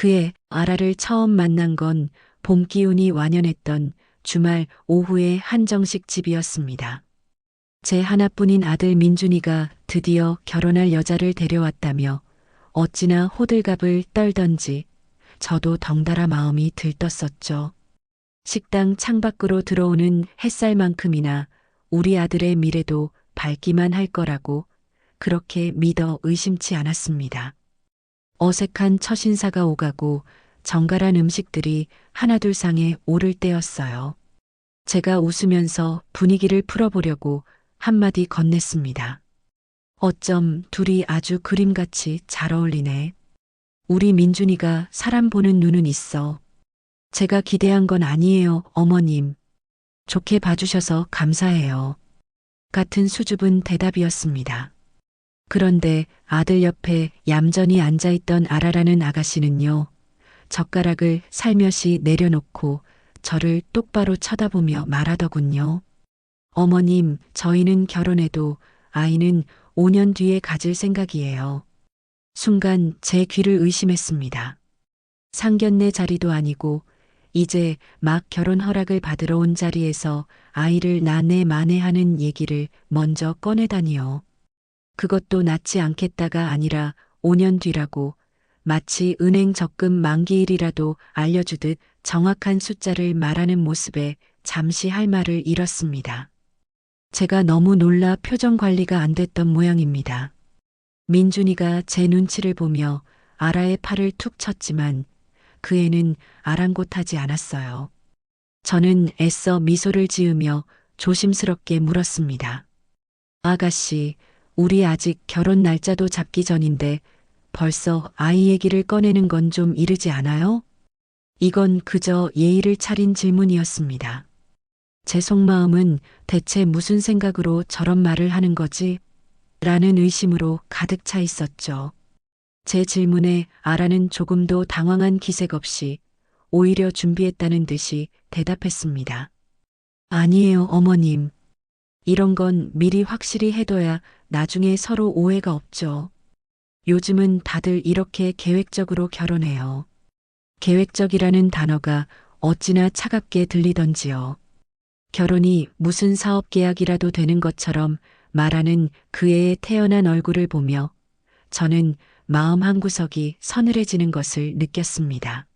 그의 아라를 처음 만난 건 봄 기운이 완연했던 주말 오후의 한정식 집이었습니다. 제 하나뿐인 아들 민준이가 드디어 결혼할 여자를 데려왔다며 어찌나 호들갑을 떨던지 저도 덩달아 마음이 들떴었죠. 식당 창밖으로 들어오는 햇살만큼이나 우리 아들의 미래도 밝기만 할 거라고 그렇게 믿어 의심치 않았습니다. 어색한 첫 인사가 오가고 정갈한 음식들이 하나둘 상에 오를 때였어요. 제가 웃으면서 분위기를 풀어보려고 한마디 건넸습니다. 어쩜 둘이 아주 그림같이 잘 어울리네. 우리 민준이가 사람 보는 눈은 있어. 제가 기대한 건 아니에요, 어머님. 좋게 봐주셔서 감사해요. 같은 수줍은 대답이었습니다. 그런데 아들 옆에 얌전히 앉아있던 아라라는 아가씨는요, 젓가락을 살며시 내려놓고 저를 똑바로 쳐다보며 말하더군요. 어머님, 저희는 결혼해도 아이는 5년 뒤에 가질 생각이에요. 순간 제 귀를 의심했습니다. 상견례 자리도 아니고 이제 막 결혼 허락을 받으러 온 자리에서 아이를 낳네 마네 하는 얘기를 먼저 꺼내다니요. 그것도 낳지 않겠다가 아니라 5년 뒤라고 마치 은행 적금 만기일이라도 알려주듯 정확한 숫자를 말하는 모습에 잠시 할 말을 잃었습니다. 제가 너무 놀라 표정 관리가 안 됐던 모양입니다. 민준이가 제 눈치를 보며 아라의 팔을 툭 쳤지만 그 애는 아랑곳하지 않았어요. 저는 애써 미소를 지으며 조심스럽게 물었습니다. 아가씨, 우리 아직 결혼 날짜도 잡기 전인데 벌써 아이 얘기를 꺼내는 건 좀 이르지 않아요? 이건 그저 예의를 차린 질문이었습니다. 제 속마음은 대체 무슨 생각으로 저런 말을 하는 거지? 라는 의심으로 가득 차 있었죠. 제 질문에 아라는 조금도 당황한 기색 없이 오히려 준비했다는 듯이 대답했습니다. 아니에요, 어머님. 이런 건 미리 확실히 해둬야 나중에 서로 오해가 없죠. 요즘은 다들 이렇게 계획적으로 결혼해요. 계획적이라는 단어가 어찌나 차갑게 들리던지요. 결혼이 무슨 사업 계약이라도 되는 것처럼 말하는 그 애의 태연한 얼굴을 보며 저는 마음 한구석이 서늘해지는 것을 느꼈습니다.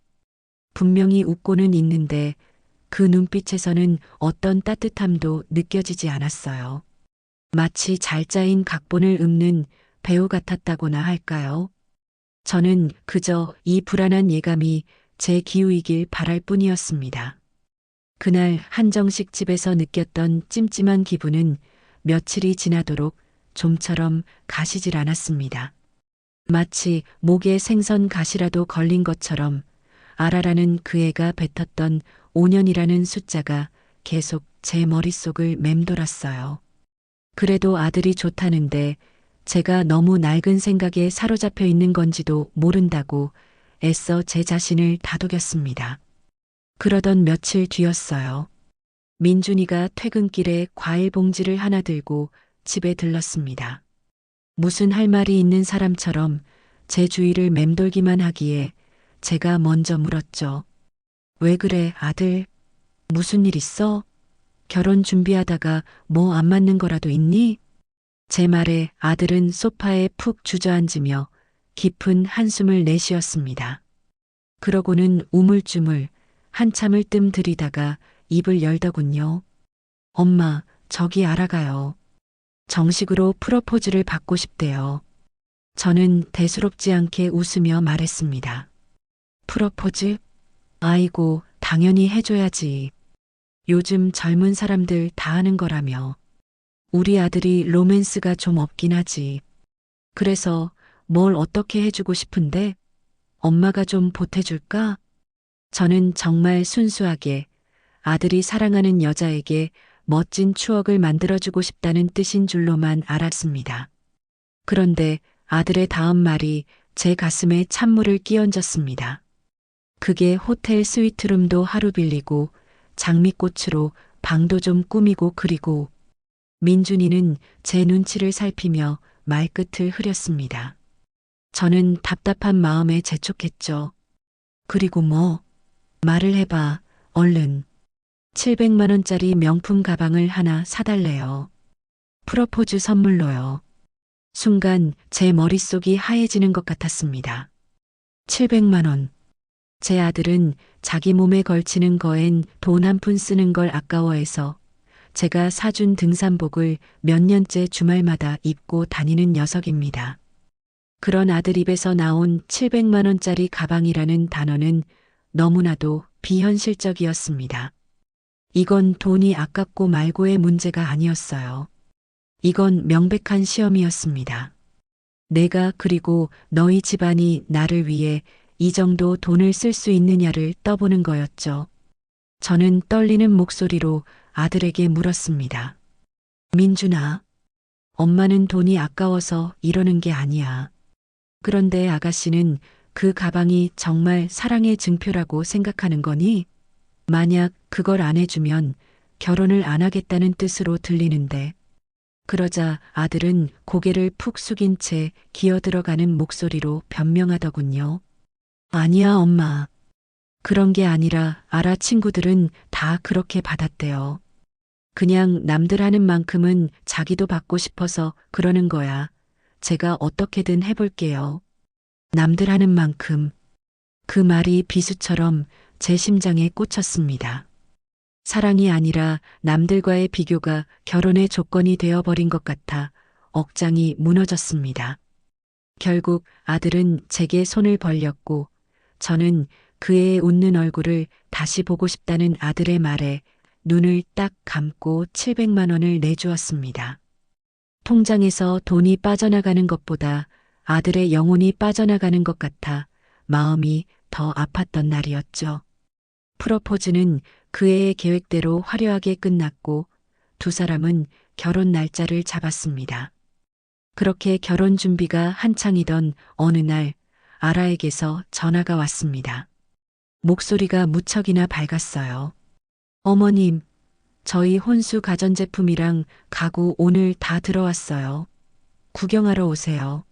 분명히 웃고는 있는데 그 눈빛에서는 어떤 따뜻함도 느껴지지 않았어요. 마치 잘 짜인 각본을 읊는 배우 같았다고나 할까요? 저는 그저 이 불안한 예감이 제 기우이길 바랄 뿐이었습니다. 그날 한정식 집에서 느꼈던 찜찜한 기분은 며칠이 지나도록 좀처럼 가시질 않았습니다. 마치 목에 생선 가시라도 걸린 것처럼 아라라는 그 애가 뱉었던 5년이라는 숫자가 계속 제 머릿속을 맴돌았어요. 그래도 아들이 좋다는데 제가 너무 낡은 생각에 사로잡혀 있는 건지도 모른다고 애써 제 자신을 다독였습니다. 그러던 며칠 뒤였어요. 민준이가 퇴근길에 과일 봉지를 하나 들고 집에 들렀습니다. 무슨 할 말이 있는 사람처럼 제 주위를 맴돌기만 하기에 제가 먼저 물었죠. 왜 그래, 아들? 무슨 일 있어? 결혼 준비하다가 뭐 안 맞는 거라도 있니? 제 말에 아들은 소파에 푹 주저앉으며 깊은 한숨을 내쉬었습니다. 그러고는 우물쭈물 한참을 뜸 들이다가 입을 열더군요. 엄마, 저기 알아가요. 정식으로 프로포즈를 받고 싶대요. 저는 대수롭지 않게 웃으며 말했습니다. 프로포즈? 아이고, 당연히 해줘야지. 요즘 젊은 사람들 다 하는 거라며. 우리 아들이 로맨스가 좀 없긴 하지. 그래서 뭘 어떻게 해주고 싶은데? 엄마가 좀 보태줄까? 저는 정말 순수하게 아들이 사랑하는 여자에게 멋진 추억을 만들어주고 싶다는 뜻인 줄로만 알았습니다. 그런데 아들의 다음 말이 제 가슴에 찬물을 끼얹었습니다. 그게 호텔 스위트룸도 하루 빌리고 장미꽃으로 방도 좀 꾸미고 그리고 민준이는 제 눈치를 살피며 말끝을 흐렸습니다. 저는 답답한 마음에 재촉했죠. 그리고 뭐? 말을 해봐, 얼른. 700만 원짜리 명품 가방을 하나 사달래요. 프로포즈 선물로요. 순간 제 머릿속이 하얘지는 것 같았습니다. 700만 원. 제 아들은 자기 몸에 걸치는 거엔 돈 한 푼 쓰는 걸 아까워해서 제가 사준 등산복을 몇 년째 주말마다 입고 다니는 녀석입니다. 그런 아들 입에서 나온 700만 원짜리 가방이라는 단어는 너무나도 비현실적이었습니다. 이건 돈이 아깝고 말고의 문제가 아니었어요. 이건 명백한 시험이었습니다. 내가 그리고 너희 집안이 나를 위해 이 정도 돈을 쓸 수 있느냐를 떠보는 거였죠. 저는 떨리는 목소리로 아들에게 물었습니다. 민준아, 엄마는 돈이 아까워서 이러는 게 아니야. 그런데 아가씨는 그 가방이 정말 사랑의 증표라고 생각하는 거니? 만약 그걸 안 해주면 결혼을 안 하겠다는 뜻으로 들리는데. 그러자 아들은 고개를 푹 숙인 채 기어들어가는 목소리로 변명하더군요. 아니야, 엄마. 그런 게 아니라 아라 친구들은 다 그렇게 받았대요. 그냥 남들 하는 만큼은 자기도 받고 싶어서 그러는 거야. 제가 어떻게든 해볼게요. 남들 하는 만큼. 그 말이 비수처럼 제 심장에 꽂혔습니다. 사랑이 아니라 남들과의 비교가 결혼의 조건이 되어버린 것 같아 억장이 무너졌습니다. 결국 아들은 제게 손을 벌렸고 저는 그의 웃는 얼굴을 다시 보고 싶다는 아들의 말에 눈을 딱 감고 700만 원을 내주었습니다. 통장에서 돈이 빠져나가는 것보다 아들의 영혼이 빠져나가는 것 같아 마음이 더 아팠던 날이었죠. 프로포즈는 그의 계획대로 화려하게 끝났고 두 사람은 결혼 날짜를 잡았습니다. 그렇게 결혼 준비가 한창이던 어느 날 아라에게서 전화가 왔습니다. 목소리가 무척이나 밝았어요. 어머님, 저희 혼수 가전제품이랑 가구 오늘 다 들어왔어요. 구경하러 오세요.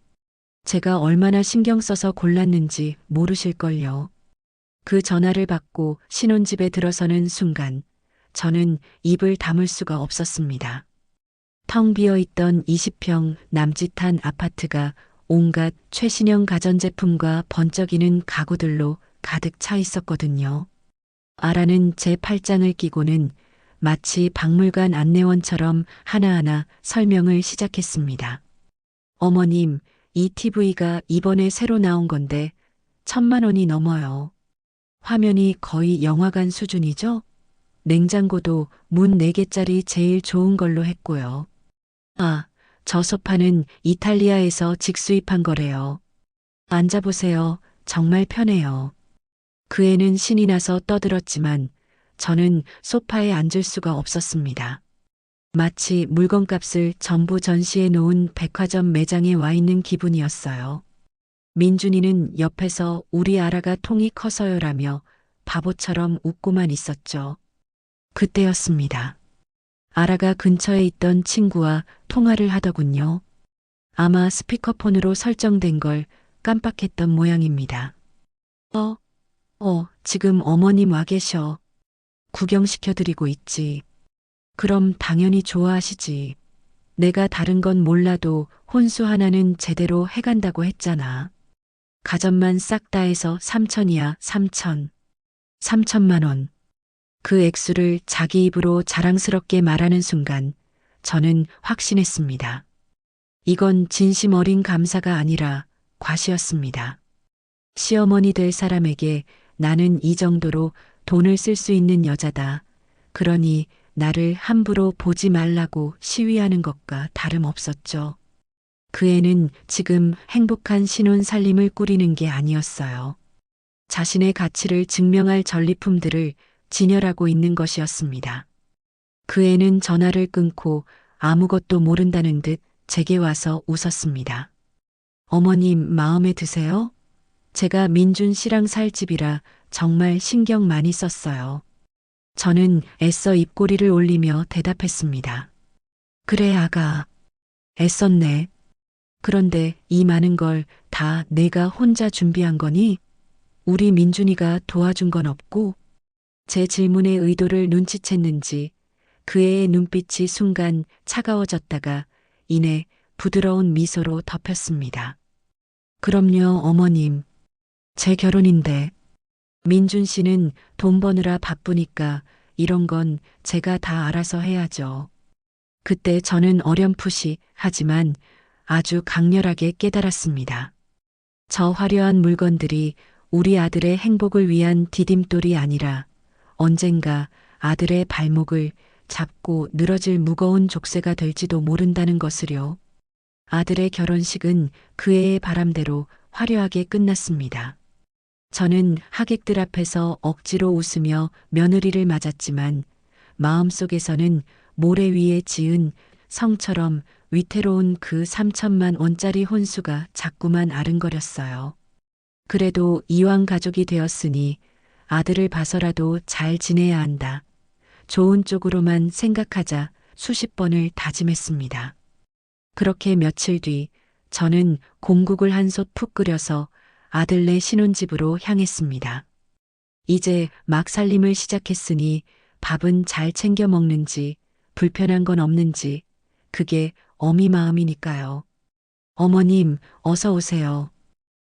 제가 얼마나 신경 써서 골랐는지 모르실걸요. 그 전화를 받고 신혼집에 들어서는 순간 저는 입을 다물 수가 없었습니다. 텅 비어 있던 20평 남짓한 아파트가 온갖 최신형 가전제품과 번쩍이는 가구들로 가득 차 있었거든요. 아라는 제 팔짱을 끼고는 마치 박물관 안내원처럼 하나하나 설명을 시작했습니다. 어머님, 이 TV가 이번에 새로 나온 건데 1,000만 원이 넘어요. 화면이 거의 영화관 수준이죠? 냉장고도 문 4개짜리 제일 좋은 걸로 했고요. 아, 저 소파는 이탈리아에서 직수입한 거래요. 앉아보세요. 정말 편해요. 그 애는 신이 나서 떠들었지만 저는 소파에 앉을 수가 없었습니다. 마치 물건값을 전부 전시해 놓은 백화점 매장에 와 있는 기분이었어요. 민준이는 옆에서 우리 아라가 통이 커서요라며 바보처럼 웃고만 있었죠. 그때였습니다. 아라가 근처에 있던 친구와 통화를 하더군요. 아마 스피커폰으로 설정된 걸 깜빡했던 모양입니다. 지금 어머님 와 계셔. 구경시켜드리고 있지. 그럼 당연히 좋아하시지. 내가 다른 건 몰라도 혼수 하나는 제대로 해간다고 했잖아. 가전만 싹 다 해서 3천이야, 3천. 3천만 원. 그 액수를 자기 입으로 자랑스럽게 말하는 순간 저는 확신했습니다. 이건 진심 어린 감사가 아니라 과시였습니다. 시어머니 될 사람에게 나는 이 정도로 돈을 쓸 수 있는 여자다. 그러니 나를 함부로 보지 말라고 시위하는 것과 다름없었죠. 그 애는 지금 행복한 신혼 살림을 꾸리는 게 아니었어요. 자신의 가치를 증명할 전리품들을 진열하고 있는 것이었습니다. 그 애는 전화를 끊고 아무것도 모른다는 듯 제게 와서 웃었습니다. 어머님 마음에 드세요? 제가 민준 씨랑 살 집이라 정말 신경 많이 썼어요. 저는 애써 입꼬리를 올리며 대답했습니다. 그래 아가. 애썼네. 그런데 이 많은 걸 다 내가 혼자 준비한 거니? 우리 민준이가 도와준 건 없고? 제 질문의 의도를 눈치챘는지 그 애의 눈빛이 순간 차가워졌다가 이내 부드러운 미소로 덮였습니다. 그럼요, 어머님. 제 결혼인데. 민준 씨는 돈 버느라 바쁘니까 이런 건 제가 다 알아서 해야죠. 그때 저는 어렴풋이 하지만 아주 강렬하게 깨달았습니다. 저 화려한 물건들이 우리 아들의 행복을 위한 디딤돌이 아니라 언젠가 아들의 발목을 잡고 늘어질 무거운 족쇄가 될지도 모른다는 것을요. 아들의 결혼식은 그 애의 바람대로 화려하게 끝났습니다. 저는 하객들 앞에서 억지로 웃으며 며느리를 맞았지만 마음속에서는 모래 위에 지은 성처럼 위태로운 그 3천만 원짜리 혼수가 자꾸만 아른거렸어요. 그래도 이왕 가족이 되었으니 아들을 봐서라도 잘 지내야 한다. 좋은 쪽으로만 생각하자 수십 번을 다짐했습니다. 그렇게 며칠 뒤 저는 공국을 한 솥 푹 끓여서 아들네 신혼집으로 향했습니다. 이제 막 살림을 시작했으니 밥은 잘 챙겨 먹는지 불편한 건 없는지 그게 어미 마음이니까요. 어머님, 어서 오세요.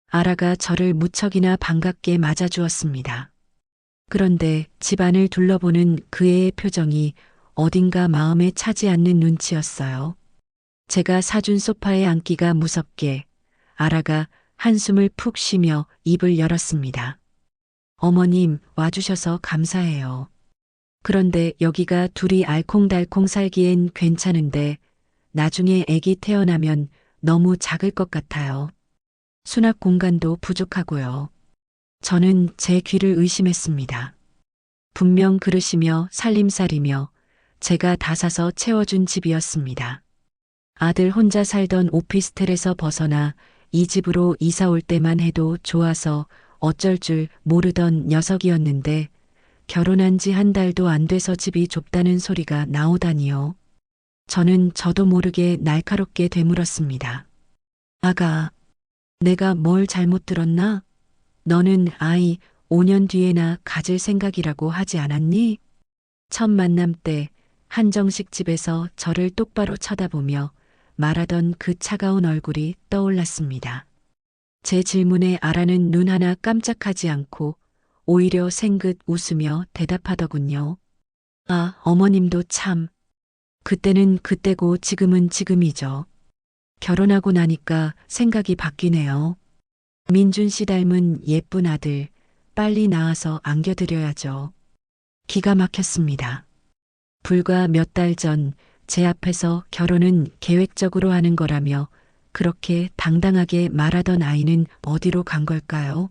아라가 저를 무척이나 반갑게 맞아주었습니다. 그런데 집안을 둘러보는 그 애의 표정이 어딘가 마음에 차지 않는 눈치였어요. 제가 사준 소파에 앉기가 무섭게 아라가 한숨을 푹 쉬며 입을 열었습니다. 어머님, 와주셔서 감사해요. 그런데 여기가 둘이 알콩달콩 살기엔 괜찮은데 나중에 아기 태어나면 너무 작을 것 같아요. 수납 공간도 부족하고요. 저는 제 귀를 의심했습니다. 분명 그릇이며 살림살이며 제가 다 사서 채워준 집이었습니다. 아들 혼자 살던 오피스텔에서 벗어나 이 집으로 이사 올 때만 해도 좋아서 어쩔 줄 모르던 녀석이었는데 결혼한 지 한 달도 안 돼서 집이 좁다는 소리가 나오다니요. 저는 저도 모르게 날카롭게 되물었습니다. 아가, 내가 뭘 잘못 들었나? 너는 아이 5년 뒤에나 가질 생각이라고 하지 않았니? 첫 만남 때 한정식 집에서 저를 똑바로 쳐다보며 말하던 그 차가운 얼굴이 떠올랐습니다. 제 질문에 아라는 눈 하나 깜짝하지 않고 오히려 생긋 웃으며 대답하더군요. 아, 어머님도 참. 그때는 그때고 지금은 지금이죠. 결혼하고 나니까 생각이 바뀌네요. 민준 씨 닮은 예쁜 아들 빨리 낳아서 안겨드려야죠. 기가 막혔습니다. 불과 몇 달 전 제 앞에서 결혼은 계획적으로 하는 거라며 그렇게 당당하게 말하던 아이는 어디로 간 걸까요?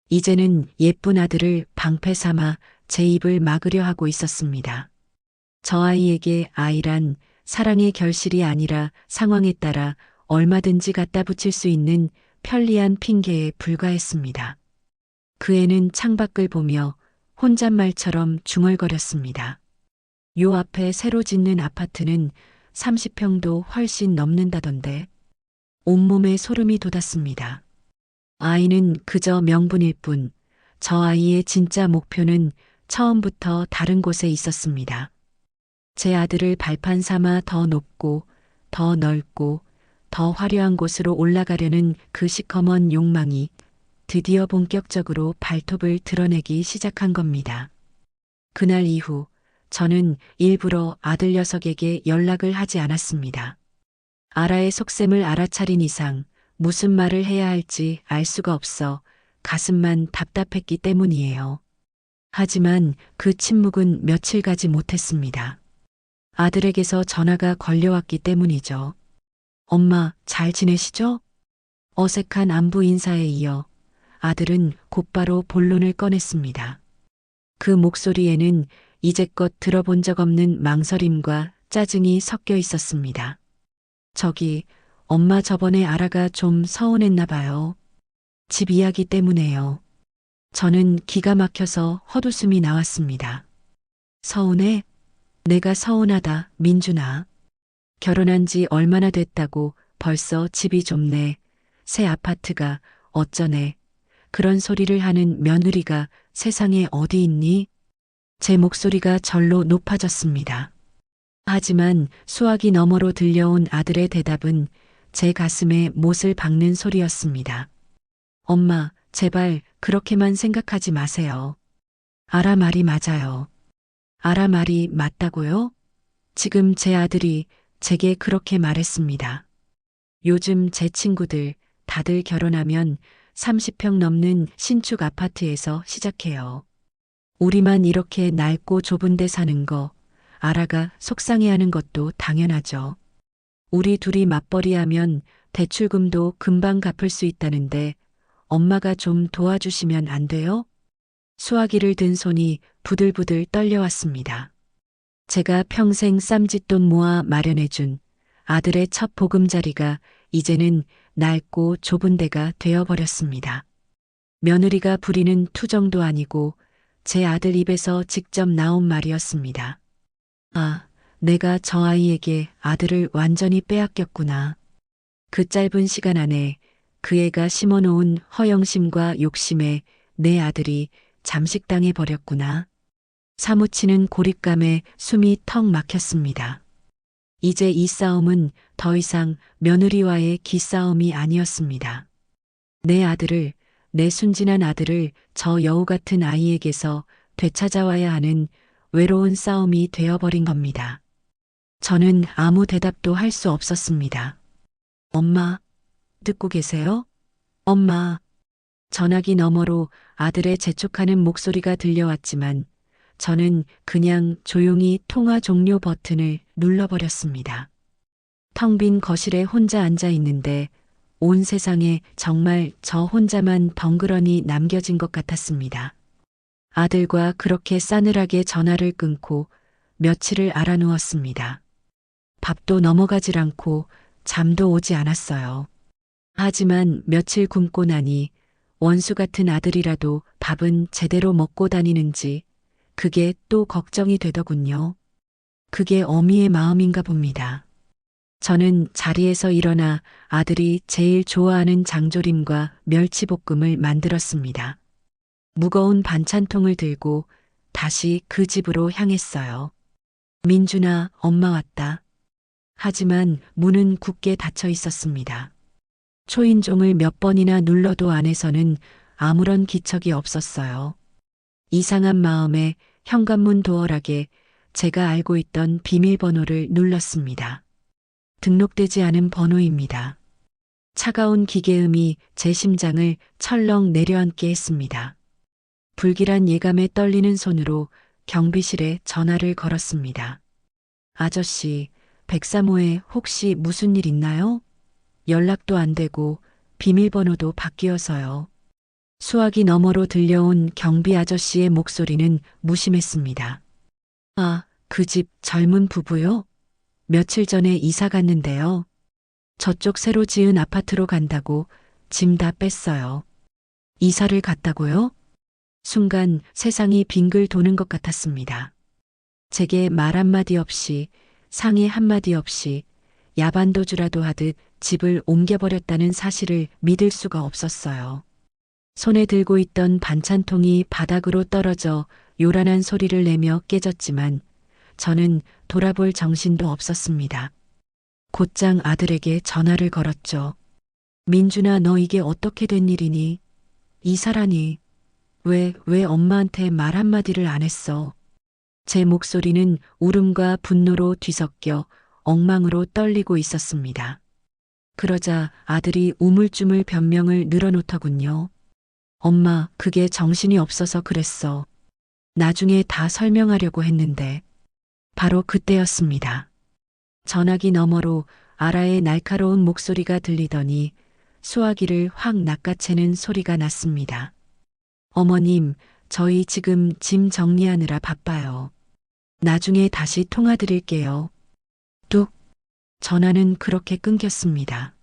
이제는 예쁜 아들을 방패 삼아 제 입을 막으려 하고 있었습니다. 저 아이에게 아이란 사랑의 결실이 아니라 상황에 따라 얼마든지 갖다 붙일 수 있는 편리한 핑계에 불과했습니다. 그 애는 창밖을 보며 혼잣말처럼 중얼거렸습니다. 요 앞에 새로 짓는 아파트는 30평도 훨씬 넘는다던데. 온몸에 소름이 돋았습니다. 아이는 그저 명분일 뿐, 저 아이의 진짜 목표는 처음부터 다른 곳에 있었습니다. 제 아들을 발판 삼아 더 높고, 더 넓고, 더 화려한 곳으로 올라가려는 그 시커먼 욕망이 드디어 본격적으로 발톱을 드러내기 시작한 겁니다. 그날 이후 저는 일부러 아들 녀석에게 연락을 하지 않았습니다. 아라의 속셈을 알아차린 이상 무슨 말을 해야 할지 알 수가 없어 가슴만 답답했기 때문이에요. 하지만 그 침묵은 며칠 가지 못했습니다. 아들에게서 전화가 걸려왔기 때문이죠. 엄마, 잘 지내시죠? 어색한 안부 인사에 이어 아들은 곧바로 본론을 꺼냈습니다. 그 목소리에는 이제껏 들어본 적 없는 망설임과 짜증이 섞여 있었습니다. 저기, 엄마 저번에 아라가 좀 서운했나 봐요. 집 이야기 때문에요. 저는 기가 막혀서 헛웃음이 나왔습니다. 서운해? 내가 서운하다, 민준아. 결혼한 지 얼마나 됐다고 벌써 집이 좁네. 새 아파트가 어쩌네. 그런 소리를 하는 며느리가 세상에 어디 있니? 제 목소리가 절로 높아졌습니다. 하지만 수화기 너머로 들려온 아들의 대답은 제 가슴에 못을 박는 소리였습니다. 엄마, 제발 그렇게만 생각하지 마세요. 아라 말이 맞아요. 아라 말이 맞다고요? 지금 제 아들이 제게 그렇게 말했습니다. 요즘 제 친구들 다들 결혼하면 30평 넘는 신축 아파트에서 시작해요. 우리만 이렇게 낡고 좁은 데 사는 거 아라가 속상해하는 것도 당연하죠. 우리 둘이 맞벌이하면 대출금도 금방 갚을 수 있다는데 엄마가 좀 도와주시면 안 돼요? 수화기를 든 손이 부들부들 떨려왔습니다. 제가 평생 쌈짓돈 모아 마련해준 아들의 첫 보금자리가 이제는 낡고 좁은 데가 되어버렸습니다. 며느리가 부리는 투정도 아니고 제 아들 입에서 직접 나온 말이었습니다. 아, 내가 저 아이에게 아들을 완전히 빼앗겼구나. 그 짧은 시간 안에 그 애가 심어놓은 허영심과 욕심에 내 아들이 잠식당해 버렸구나. 사무치는 고립감에 숨이 턱 막혔습니다. 이제 이 싸움은 더 이상 며느리와의 기싸움이 아니었습니다. 내 아들을, 내 순진한 아들을 저 여우 같은 아이에게서 되찾아와야 하는 외로운 싸움이 되어버린 겁니다. 저는 아무 대답도 할 수 없었습니다. 엄마, 듣고 계세요? 엄마. 전화기 너머로 아들의 재촉하는 목소리가 들려왔지만 저는 그냥 조용히 통화 종료 버튼을 눌러버렸습니다. 텅 빈 거실에 혼자 앉아 있는데 온 세상에 정말 저 혼자만 덩그러니 남겨진 것 같았습니다. 아들과 그렇게 싸늘하게 전화를 끊고 며칠을 알아누웠습니다. 밥도 넘어가질 않고 잠도 오지 않았어요. 하지만 며칠 굶고 나니 원수 같은 아들이라도 밥은 제대로 먹고 다니는지 그게 또 걱정이 되더군요. 그게 어미의 마음인가 봅니다. 저는 자리에서 일어나 아들이 제일 좋아하는 장조림과 멸치볶음을 만들었습니다. 무거운 반찬통을 들고 다시 그 집으로 향했어요. 민준아, 엄마 왔다. 하지만 문은 굳게 닫혀 있었습니다. 초인종을 몇 번이나 눌러도 안에서는 아무런 기척이 없었어요. 이상한 마음에 현관문 도어락에 제가 알고 있던 비밀번호를 눌렀습니다. 등록되지 않은 번호입니다. 차가운 기계음이 제 심장을 철렁 내려앉게 했습니다. 불길한 예감에 떨리는 손으로 경비실에 전화를 걸었습니다. 아저씨, 103호에 혹시 무슨 일 있나요? 연락도 안 되고 비밀번호도 바뀌어서요. 수화기 너머로 들려온 경비 아저씨의 목소리는 무심했습니다. 아, 그 집 젊은 부부요? 며칠 전에 이사 갔는데요. 저쪽 새로 지은 아파트로 간다고 짐 다 뺐어요. 이사를 갔다고요? 순간 세상이 빙글 도는 것 같았습니다. 제게 말 한마디 없이, 상의 한마디 없이 야반도주라도 하듯 집을 옮겨버렸다는 사실을 믿을 수가 없었어요. 손에 들고 있던 반찬통이 바닥으로 떨어져 요란한 소리를 내며 깨졌지만 저는 돌아볼 정신도 없었습니다. 곧장 아들에게 전화를 걸었죠. 민준아, 너 이게 어떻게 된 일이니? 이사라니. 왜 엄마한테 말 한마디를 안 했어? 제 목소리는 울음과 분노로 뒤섞여 엉망으로 떨리고 있었습니다. 그러자 아들이 우물쭈물 변명을 늘어놓더군요. 엄마, 그게 정신이 없어서 그랬어. 나중에 다 설명하려고 했는데. 바로 그때였습니다. 전화기 너머로 아라의 날카로운 목소리가 들리더니 수화기를 확 낚아채는 소리가 났습니다. 어머님, 저희 지금 짐 정리하느라 바빠요. 나중에 다시 통화 드릴게요. 뚝. 전화는 그렇게 끊겼습니다.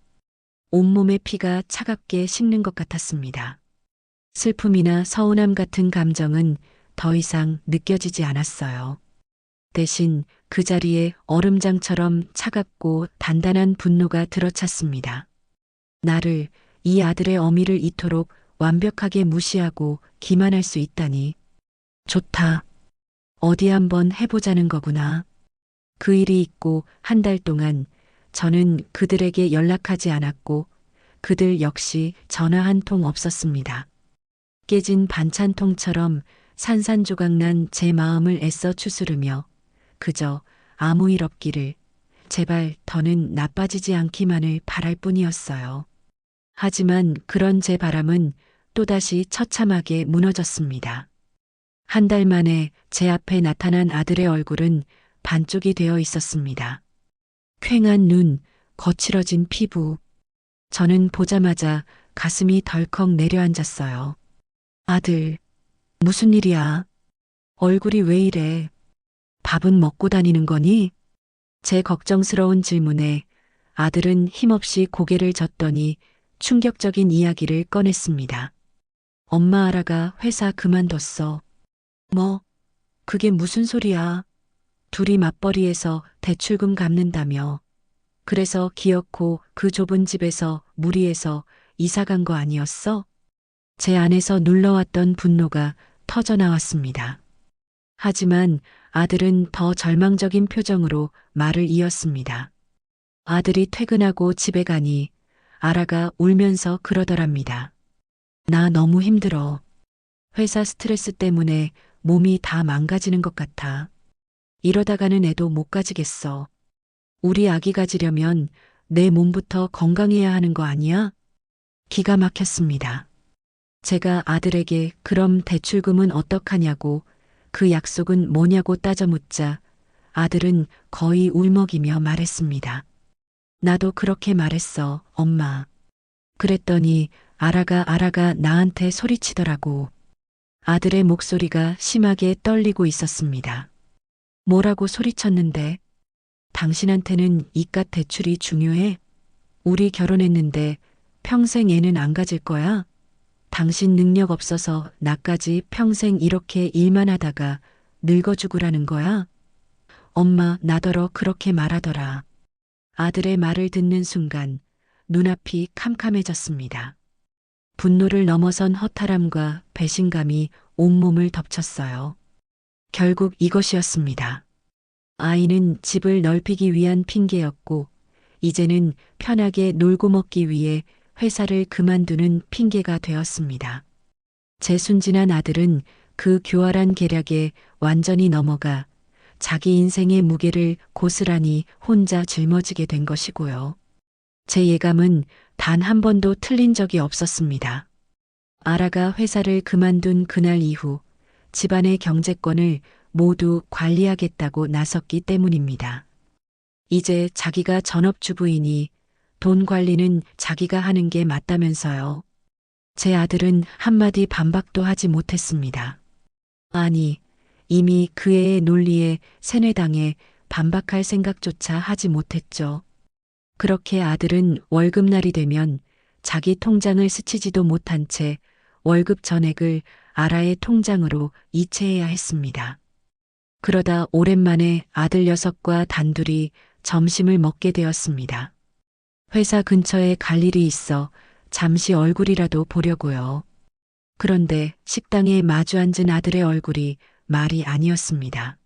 온몸의 피가 차갑게 식는 것 같았습니다. 슬픔이나 서운함 같은 감정은 더 이상 느껴지지 않았어요. 대신 그 자리에 얼음장처럼 차갑고 단단한 분노가 들어찼습니다. 나를, 이 아들의 어미를 이토록 완벽하게 무시하고 기만할 수 있다니. 좋다. 어디 한번 해보자는 거구나. 그 일이 있고 한 달 동안 저는 그들에게 연락하지 않았고 그들 역시 전화 한 통 없었습니다. 깨진 반찬통처럼 산산조각난 제 마음을 애써 추스르며 그저 아무 일 없기를 제발 더는 나빠지지 않기만을 바랄 뿐이었어요. 하지만 그런 제 바람은 또다시 처참하게 무너졌습니다. 한 달 만에 제 앞에 나타난 아들의 얼굴은 반쪽이 되어 있었습니다. 퀭한 눈, 거칠어진 피부. 저는 보자마자 가슴이 덜컥 내려앉았어요. 아들, 무슨 일이야? 얼굴이 왜 이래? 밥은 먹고 다니는 거니? 제 걱정스러운 질문에 아들은 힘없이 고개를 젓더니 충격적인 이야기를 꺼냈습니다. 엄마 아라가 회사 그만뒀어. 뭐? 그게 무슨 소리야? 둘이 맞벌이해서 대출금 갚는다며. 그래서 기어코 그 좁은 집에서 무리해서 이사 간 거 아니었어? 제 안에서 눌러왔던 분노가 터져 나왔습니다. 하지만 아들은 더 절망적인 표정으로 말을 이었습니다. 아들이 퇴근하고 집에 가니 아라가 울면서 그러더랍니다. 나 너무 힘들어. 회사 스트레스 때문에 몸이 다 망가지는 것 같아. 이러다가는 애도 못 가지겠어. 우리 아기 가지려면 내 몸부터 건강해야 하는 거 아니야? 기가 막혔습니다. 제가 아들에게 그럼 대출금은 어떡하냐고 그 약속은 뭐냐고 따져 묻자 아들은 거의 울먹이며 말했습니다. 나도 그렇게 말했어, 엄마. 그랬더니 아라가 나한테 소리치더라고. 아들의 목소리가 심하게 떨리고 있었습니다. 뭐라고 소리쳤는데? 당신한테는 이깟 대출이 중요해? 우리 결혼했는데 평생 애는 안 가질 거야? 당신 능력 없어서 나까지 평생 이렇게 일만 하다가 늙어 죽으라는 거야? 엄마 나더러 그렇게 말하더라. 아들의 말을 듣는 순간 눈앞이 캄캄해졌습니다. 분노를 넘어선 허탈함과 배신감이 온몸을 덮쳤어요. 결국 이것이었습니다. 아이는 집을 넓히기 위한 핑계였고 이제는 편하게 놀고 먹기 위해 회사를 그만두는 핑계가 되었습니다. 제 순진한 아들은 그 교활한 계략에 완전히 넘어가 자기 인생의 무게를 고스란히 혼자 짊어지게 된 것이고요. 제 예감은 단 한 번도 틀린 적이 없었습니다. 아라가 회사를 그만둔 그날 이후 집안의 경제권을 모두 관리하겠다고 나섰기 때문입니다. 이제 자기가 전업주부이니 돈 관리는 자기가 하는 게 맞다면서요. 제 아들은 한마디 반박도 하지 못했습니다. 아니, 이미 그 애의 논리에 세뇌당해 반박할 생각조차 하지 못했죠. 그렇게 아들은 월급날이 되면 자기 통장을 스치지도 못한 채 월급 전액을 아라의 통장으로 이체해야 했습니다. 그러다 오랜만에 아들 녀석과 단둘이 점심을 먹게 되었습니다. 회사 근처에 갈 일이 있어 잠시 얼굴이라도 보려고요. 그런데 식당에 마주 앉은 아들의 얼굴이 말이 아니었습니다.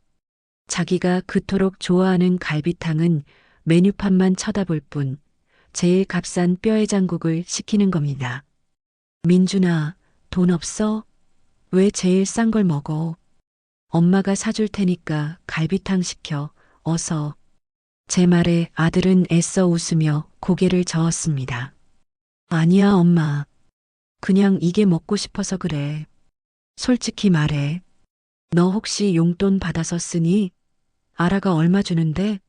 자기가 그토록 좋아하는 갈비탕은 메뉴판만 쳐다볼 뿐 제일 값싼 뼈해장국을 시키는 겁니다. 민준아, 돈 없어? 왜 제일 싼 걸 먹어? 엄마가 사줄 테니까 갈비탕 시켜, 어서. 제 말에 아들은 애써 웃으며 고개를 저었습니다. 아니야, 엄마. 그냥 이게 먹고 싶어서 그래. 솔직히 말해. 너 혹시 용돈 받아서 쓰니? 아라가 얼마 주는데?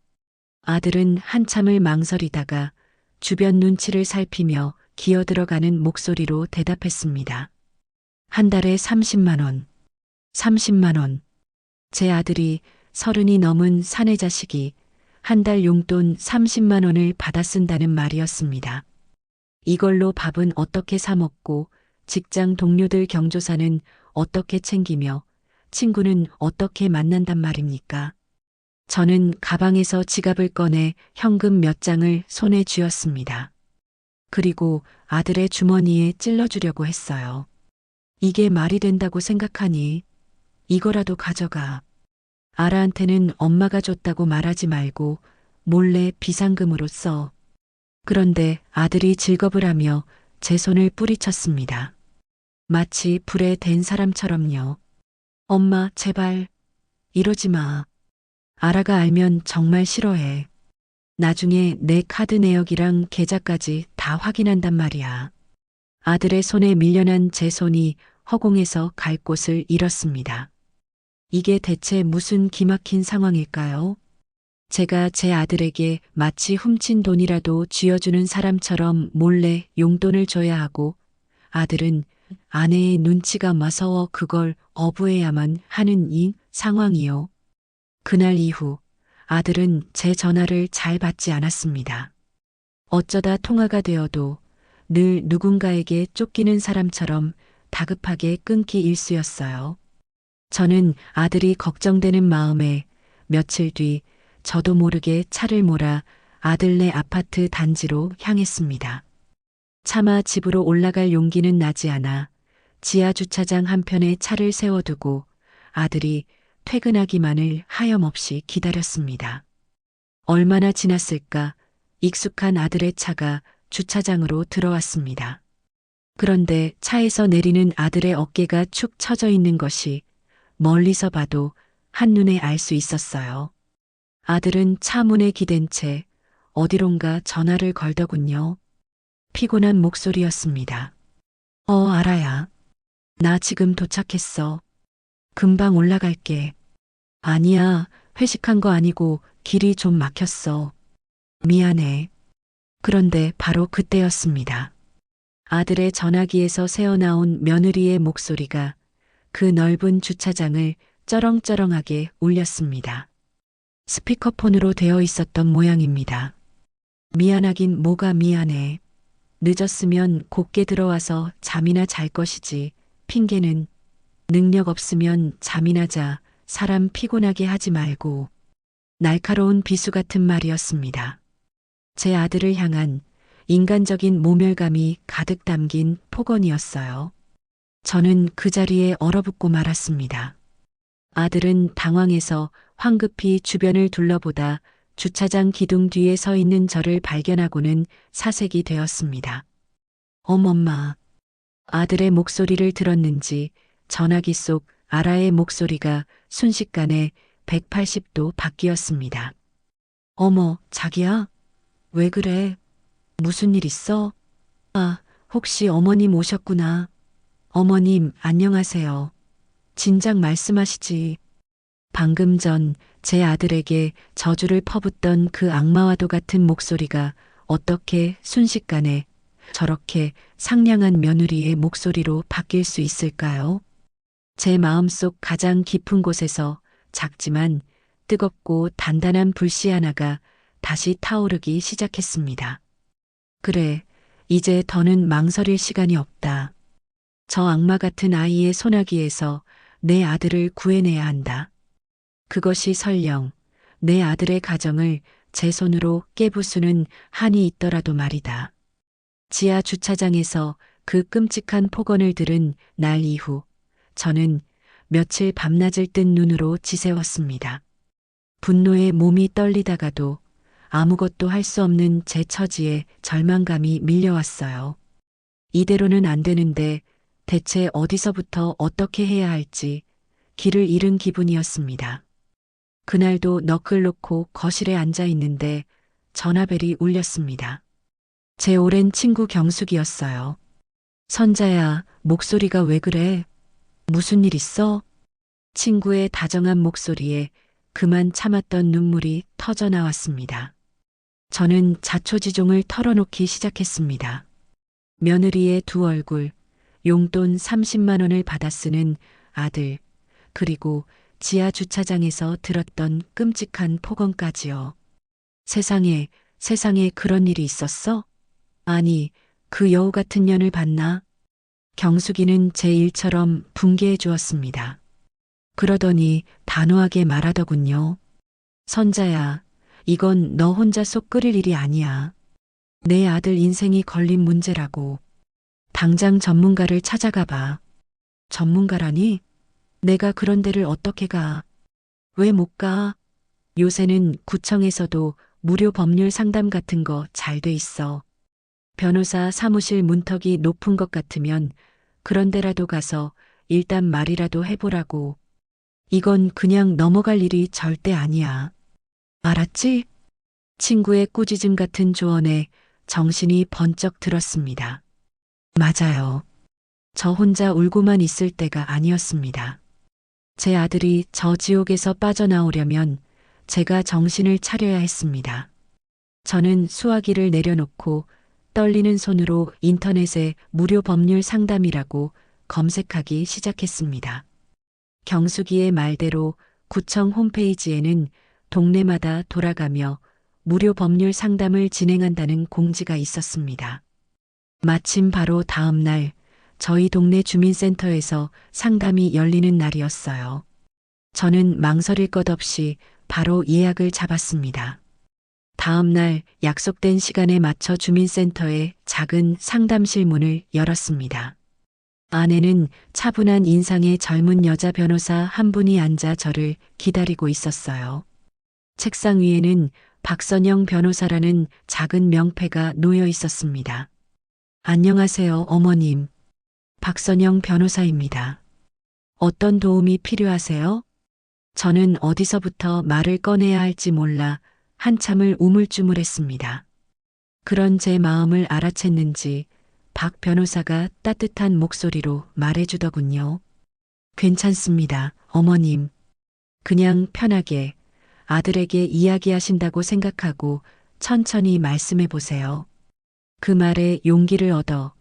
아들은 한참을 망설이다가 주변 눈치를 살피며 기어들어가는 목소리로 대답했습니다. 한 달에 30만 원. 30만 원. 제 아들이 30이 넘은 사내 자식이 한 달 용돈 30만 원을 받아 쓴다는 말이었습니다. 이걸로 밥은 어떻게 사 먹고 직장 동료들 경조사는 어떻게 챙기며 친구는 어떻게 만난단 말입니까? 저는 가방에서 지갑을 꺼내 현금 몇 장을 손에 쥐었습니다. 그리고 아들의 주머니에 찔러주려고 했어요. 이게 말이 된다고 생각하니 이거라도 가져가. 아라한테는 엄마가 줬다고 말하지 말고 몰래 비상금으로 써. 그런데 아들이 질겁을 하며 제 손을 뿌리쳤습니다. 마치 불에 댄 사람처럼요. 엄마, 제발, 이러지 마. 아라가 알면 정말 싫어해. 나중에 내 카드 내역이랑 계좌까지 다 확인한단 말이야. 아들의 손에 밀려난 제 손이 허공에서 갈 곳을 잃었습니다. 이게 대체 무슨 기막힌 상황일까요? 제가 제 아들에게 마치 훔친 돈이라도 쥐어주는 사람처럼 몰래 용돈을 줘야 하고 아들은 아내의 눈치가 무서워 그걸 어부해야만 하는 이 상황이요. 그날 이후 아들은 제 전화를 잘 받지 않았습니다. 어쩌다 통화가 되어도 늘 누군가에게 쫓기는 사람처럼 다급하게 끊기 일쑤였어요. 저는 아들이 걱정되는 마음에 며칠 뒤 저도 모르게 차를 몰아 아들네 아파트 단지로 향했습니다. 차마 집으로 올라갈 용기는 나지 않아 지하 주차장 한편에 차를 세워두고 아들이 퇴근하기만을 하염없이 기다렸습니다. 얼마나 지났을까 익숙한 아들의 차가 주차장으로 들어왔습니다. 그런데 차에서 내리는 아들의 어깨가 축 처져 있는 것이 멀리서 봐도 한눈에 알 수 있었어요. 아들은 차 문에 기댄 채 어디론가 전화를 걸더군요. 피곤한 목소리였습니다. 아라야. 나 지금 도착했어. 금방 올라갈게. 아니야, 회식한 거 아니고 길이 좀 막혔어. 미안해. 그런데 바로 그때였습니다. 아들의 전화기에서 새어나온 며느리의 목소리가 그 넓은 주차장을 쩌렁쩌렁하게 울렸습니다. 스피커폰으로 되어 있었던 모양입니다. 미안하긴 뭐가 미안해. 늦었으면 곱게 들어와서 잠이나 잘 것이지. 핑계는 능력 없으면 잠이나 자. 사람 피곤하게 하지 말고. 날카로운 비수 같은 말이었습니다. 제 아들을 향한 인간적인 모멸감이 가득 담긴 폭언이었어요. 저는 그 자리에 얼어붙고 말았습니다. 아들은 당황해서 황급히 주변을 둘러보다 주차장 기둥 뒤에 서 있는 저를 발견하고는 사색이 되었습니다. 어머마. 아들의 목소리를 들었는지 전화기 속 아라의 목소리가 순식간에 180도 바뀌었습니다. 어머, 자기야? 왜 그래? 무슨 일 있어? 아, 혹시 어머님 오셨구나. 어머님, 안녕하세요. 진작 말씀하시지. 방금 전 제 아들에게 저주를 퍼붓던 그 악마와도 같은 목소리가 어떻게 순식간에 저렇게 상냥한 며느리의 목소리로 바뀔 수 있을까요? 제 마음속 가장 깊은 곳에서 작지만 뜨겁고 단단한 불씨 하나가 다시 타오르기 시작했습니다. 그래, 이제 더는 망설일 시간이 없다. 저 악마 같은 아이의 소나기에서 내 아들을 구해내야 한다. 그것이 설령 내 아들의 가정을 제 손으로 깨부수는 한이 있더라도 말이다. 지하 주차장에서 그 끔찍한 폭언을 들은 날 이후 저는 며칠 밤낮을 뜬 눈으로 지새웠습니다. 분노에 몸이 떨리다가도 아무것도 할 수 없는 제 처지에 절망감이 밀려왔어요. 이대로는 안 되는데 대체 어디서부터 어떻게 해야 할지 길을 잃은 기분이었습니다. 그날도 너클 놓고 거실에 앉아 있는데 전화벨이 울렸습니다. 제 오랜 친구 경숙이었어요. 선자야, 목소리가 왜 그래? 무슨 일 있어? 친구의 다정한 목소리에 그만 참았던 눈물이 터져 나왔습니다. 저는 자초지종을 털어놓기 시작했습니다. 며느리의 두 얼굴, 용돈 30만 원을 받아 쓰는 아들, 그리고 지하 주차장에서 들었던 끔찍한 폭언까지요. 세상에 그런 일이 있었어? 아니, 그 여우 같은 년을 봤나? 경숙이는 제 일처럼 붕괴해 주었습니다. 그러더니 단호하게 말하더군요. 선자야, 이건 너 혼자 속 끓일 일이 아니야. 내 아들 인생이 걸린 문제라고. 당장 전문가를 찾아가 봐. 전문가라니? 내가 그런 데를 어떻게 가? 왜 못 가? 요새는 구청에서도 무료 법률 상담 같은 거 잘 돼 있어. 변호사 사무실 문턱이 높은 것 같으면 그런 데라도 가서 일단 말이라도 해보라고. 이건 그냥 넘어갈 일이 절대 아니야. 알았지? 친구의 꾸짖음 같은 조언에 정신이 번쩍 들었습니다. 맞아요. 저 혼자 울고만 있을 때가 아니었습니다. 제 아들이 저 지옥에서 빠져나오려면 제가 정신을 차려야 했습니다. 저는 수화기를 내려놓고 떨리는 손으로 인터넷에 무료 법률 상담이라고 검색하기 시작했습니다. 경수기의 말대로 구청 홈페이지에는 동네마다 돌아가며 무료 법률 상담을 진행한다는 공지가 있었습니다. 마침 바로 다음 날 저희 동네 주민센터에서 상담이 열리는 날이었어요. 저는 망설일 것 없이 바로 예약을 잡았습니다. 다음 날 약속된 시간에 맞춰 주민센터에 작은 상담실 문을 열었습니다. 안에는 차분한 인상의 젊은 여자 변호사 한 분이 앉아 저를 기다리고 있었어요. 책상 위에는 박선영 변호사라는 작은 명패가 놓여 있었습니다. 안녕하세요, 어머님. 박선영 변호사입니다. 어떤 도움이 필요하세요? 저는 어디서부터 말을 꺼내야 할지 몰라 한참을 우물쭈물했습니다. 그런 제 마음을 알아챘는지 박 변호사가 따뜻한 목소리로 말해주더군요. 괜찮습니다, 어머님. 그냥 편하게 아들에게 이야기하신다고 생각하고 천천히 말씀해 보세요. 그 말에 용기를 얻어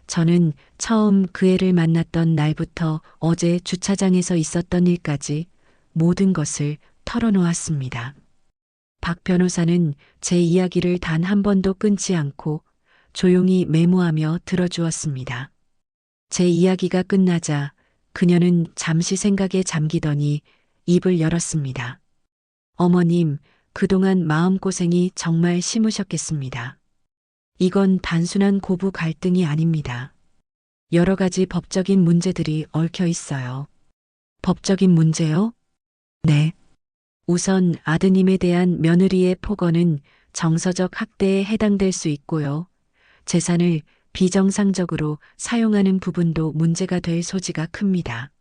저는 처음 그 애를 만났던 날부터 어제 주차장에서 있었던 일까지 모든 것을 털어놓았습니다. 박 변호사는 제 이야기를 단 한 번도 끊지 않고 조용히 메모하며 들어주었습니다. 제 이야기가 끝나자 그녀는 잠시 생각에 잠기더니 입을 열었습니다. 어머님, 그동안 마음고생이 정말 심으셨겠습니다. 이건 단순한 고부 갈등이 아닙니다. 여러 가지 법적인 문제들이 얽혀 있어요. 법적인 문제요? 네. 우선 아드님에 대한 며느리의 폭언은 정서적 학대에 해당될 수 있고요. 재산을 비정상적으로 사용하는 부분도 문제가 될 소지가 큽니다.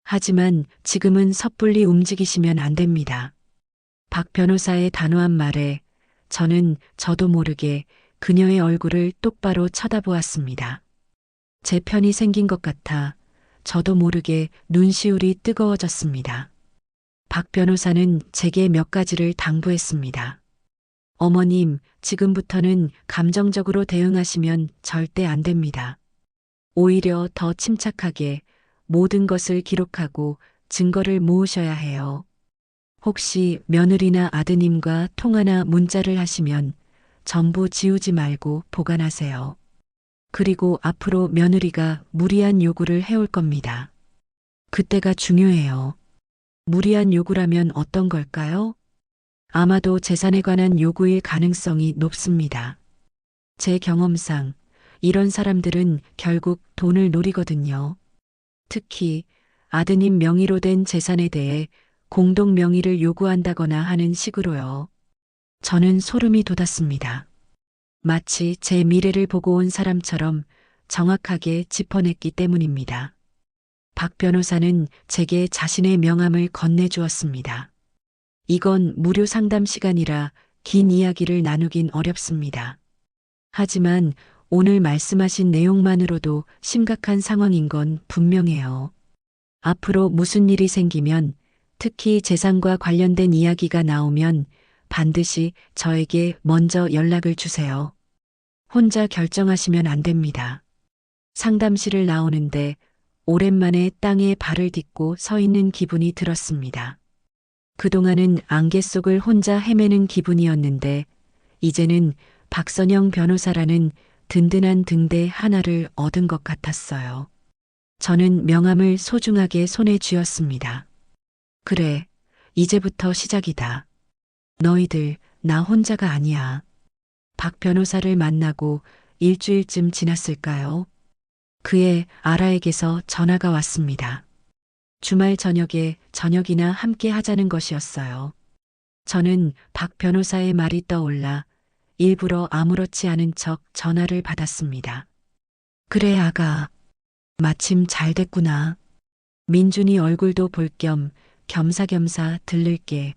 하지만 지금은 섣불리 움직이시면 안 됩니다. 박 변호사의 단호한 말에 저는 저도 모르게 그녀의 얼굴을 똑바로 쳐다보았습니다. 제 편이 생긴 것 같아 저도 모르게 눈시울이 뜨거워졌습니다. 박 변호사는 제게 몇 가지를 당부했습니다. 어머님, 지금부터는 감정적으로 대응하시면 절대 안 됩니다. 오히려 더 침착하게 모든 것을 기록하고 증거를 모으셔야 해요. 혹시 며느리나 아드님과 통화나 문자를 하시면 전부 지우지 말고 보관하세요. 그리고 앞으로 며느리가 무리한 요구를 해올 겁니다. 그때가 중요해요. 무리한 요구라면 어떤 걸까요? 아마도 재산에 관한 요구일 가능성이 높습니다. 제 경험상 이런 사람들은 결국 돈을 노리거든요. 특히 아드님 명의로 된 재산에 대해 공동 명의를 요구한다거나 하는 식으로요. 저는 소름이 돋았습니다. 마치 제 미래를 보고 온 사람처럼 정확하게 짚어냈기 때문입니다. 박 변호사는 제게 자신의 명함을 건네주었습니다. 이건 무료 상담 시간이라 긴 이야기를 나누긴 어렵습니다. 하지만 오늘 말씀하신 내용만으로도 심각한 상황인 건 분명해요. 앞으로 무슨 일이 생기면 특히 재산과 관련된 이야기가 나오면 반드시 저에게 먼저 연락을 주세요. 혼자 결정하시면 안 됩니다. 상담실을 나오는데 오랜만에 땅에 발을 딛고 서 있는 기분이 들었습니다. 그동안은 안개 속을 혼자 헤매는 기분이었는데 이제는 박선영 변호사라는 든든한 등대 하나를 얻은 것 같았어요. 저는 명함을 소중하게 손에 쥐었습니다. 그래, 이제부터 시작이다. 너희들 나 혼자가 아니야. 박 변호사를 만나고 일주일쯤 지났을까요? 그의 아라에게서 전화가 왔습니다. 주말 저녁에 저녁이나 함께 하자는 것이었어요. 저는 박 변호사의 말이 떠올라 일부러 아무렇지 않은 척 전화를 받았습니다. 그래, 아가. 마침 잘 됐구나. 민준이 얼굴도 볼 겸 겸사겸사 들를게.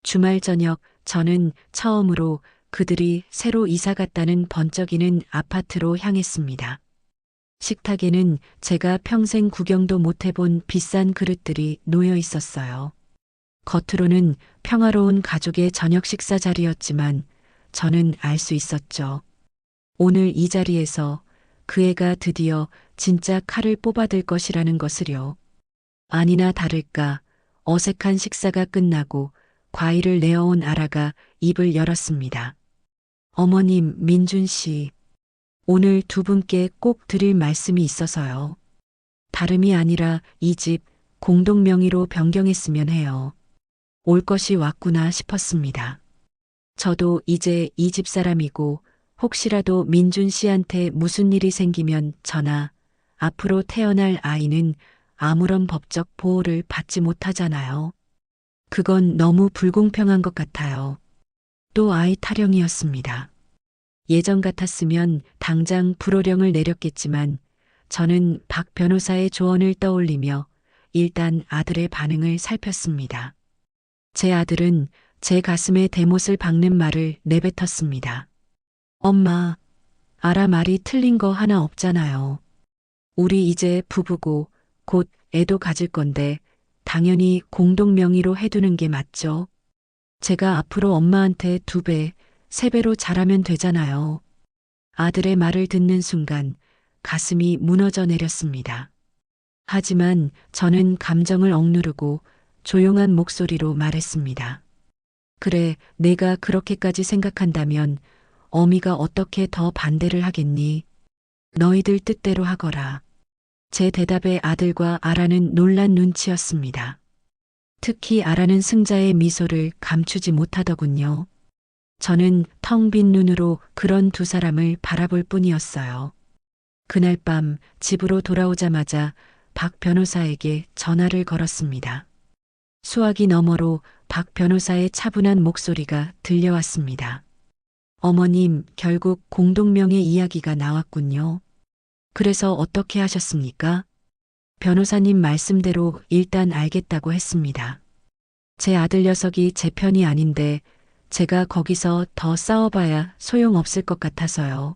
주말 저녁 저는 처음으로 그들이 새로 이사 갔다는 번쩍이는 아파트로 향했습니다. 식탁에는 제가 평생 구경도 못 해본 비싼 그릇들이 놓여 있었어요. 겉으로는 평화로운 가족의 저녁 식사 자리였지만 저는 알 수 있었죠. 오늘 이 자리에서 그 애가 드디어 진짜 칼을 뽑아들 것이라는 것을요. 아니나 다를까 어색한 식사가 끝나고 과일을 내어온 아라가 입을 열었습니다. 어머님, 민준 씨. 오늘 두 분께 꼭 드릴 말씀이 있어서요. 다름이 아니라 이 집 공동 명의로 변경했으면 해요. 올 것이 왔구나 싶었습니다. 저도 이제 이 집 사람이고 혹시라도 민준 씨한테 무슨 일이 생기면 저나 앞으로 태어날 아이는 아무런 법적 보호를 받지 못하잖아요. 그건 너무 불공평한 것 같아요. 또 아이 타령이었습니다. 예전 같았으면 당장 불호령을 내렸겠지만 저는 박 변호사의 조언을 떠올리며 일단 아들의 반응을 살폈습니다. 제 아들은 제 가슴에 대못을 박는 말을 내뱉었습니다. 엄마, 아라 말이 틀린 거 하나 없잖아요. 우리 이제 부부고 곧 애도 가질 건데 당연히 공동 명의로 해두는 게 맞죠. 제가 앞으로 엄마한테 2배, 3배로 잘하면 되잖아요. 아들의 말을 듣는 순간 가슴이 무너져 내렸습니다. 하지만 저는 감정을 억누르고 조용한 목소리로 말했습니다. 그래, 내가 그렇게까지 생각한다면 어미가 어떻게 더 반대를 하겠니? 너희들 뜻대로 하거라. 제 대답에 아들과 아라는 놀란 눈치였습니다. 특히 아라는 승자의 미소를 감추지 못하더군요. 저는 텅 빈 눈으로 그런 두 사람을 바라볼 뿐이었어요. 그날 밤 집으로 돌아오자마자 박 변호사에게 전화를 걸었습니다. 수화기 너머로 박 변호사의 차분한 목소리가 들려왔습니다. 어머님, 결국 공동명의 이야기가 나왔군요. 그래서 어떻게 하셨습니까? 변호사님 말씀대로 일단 알겠다고 했습니다. 제 아들 녀석이 제 편이 아닌데 제가 거기서 더 싸워봐야 소용없을 것 같아서요.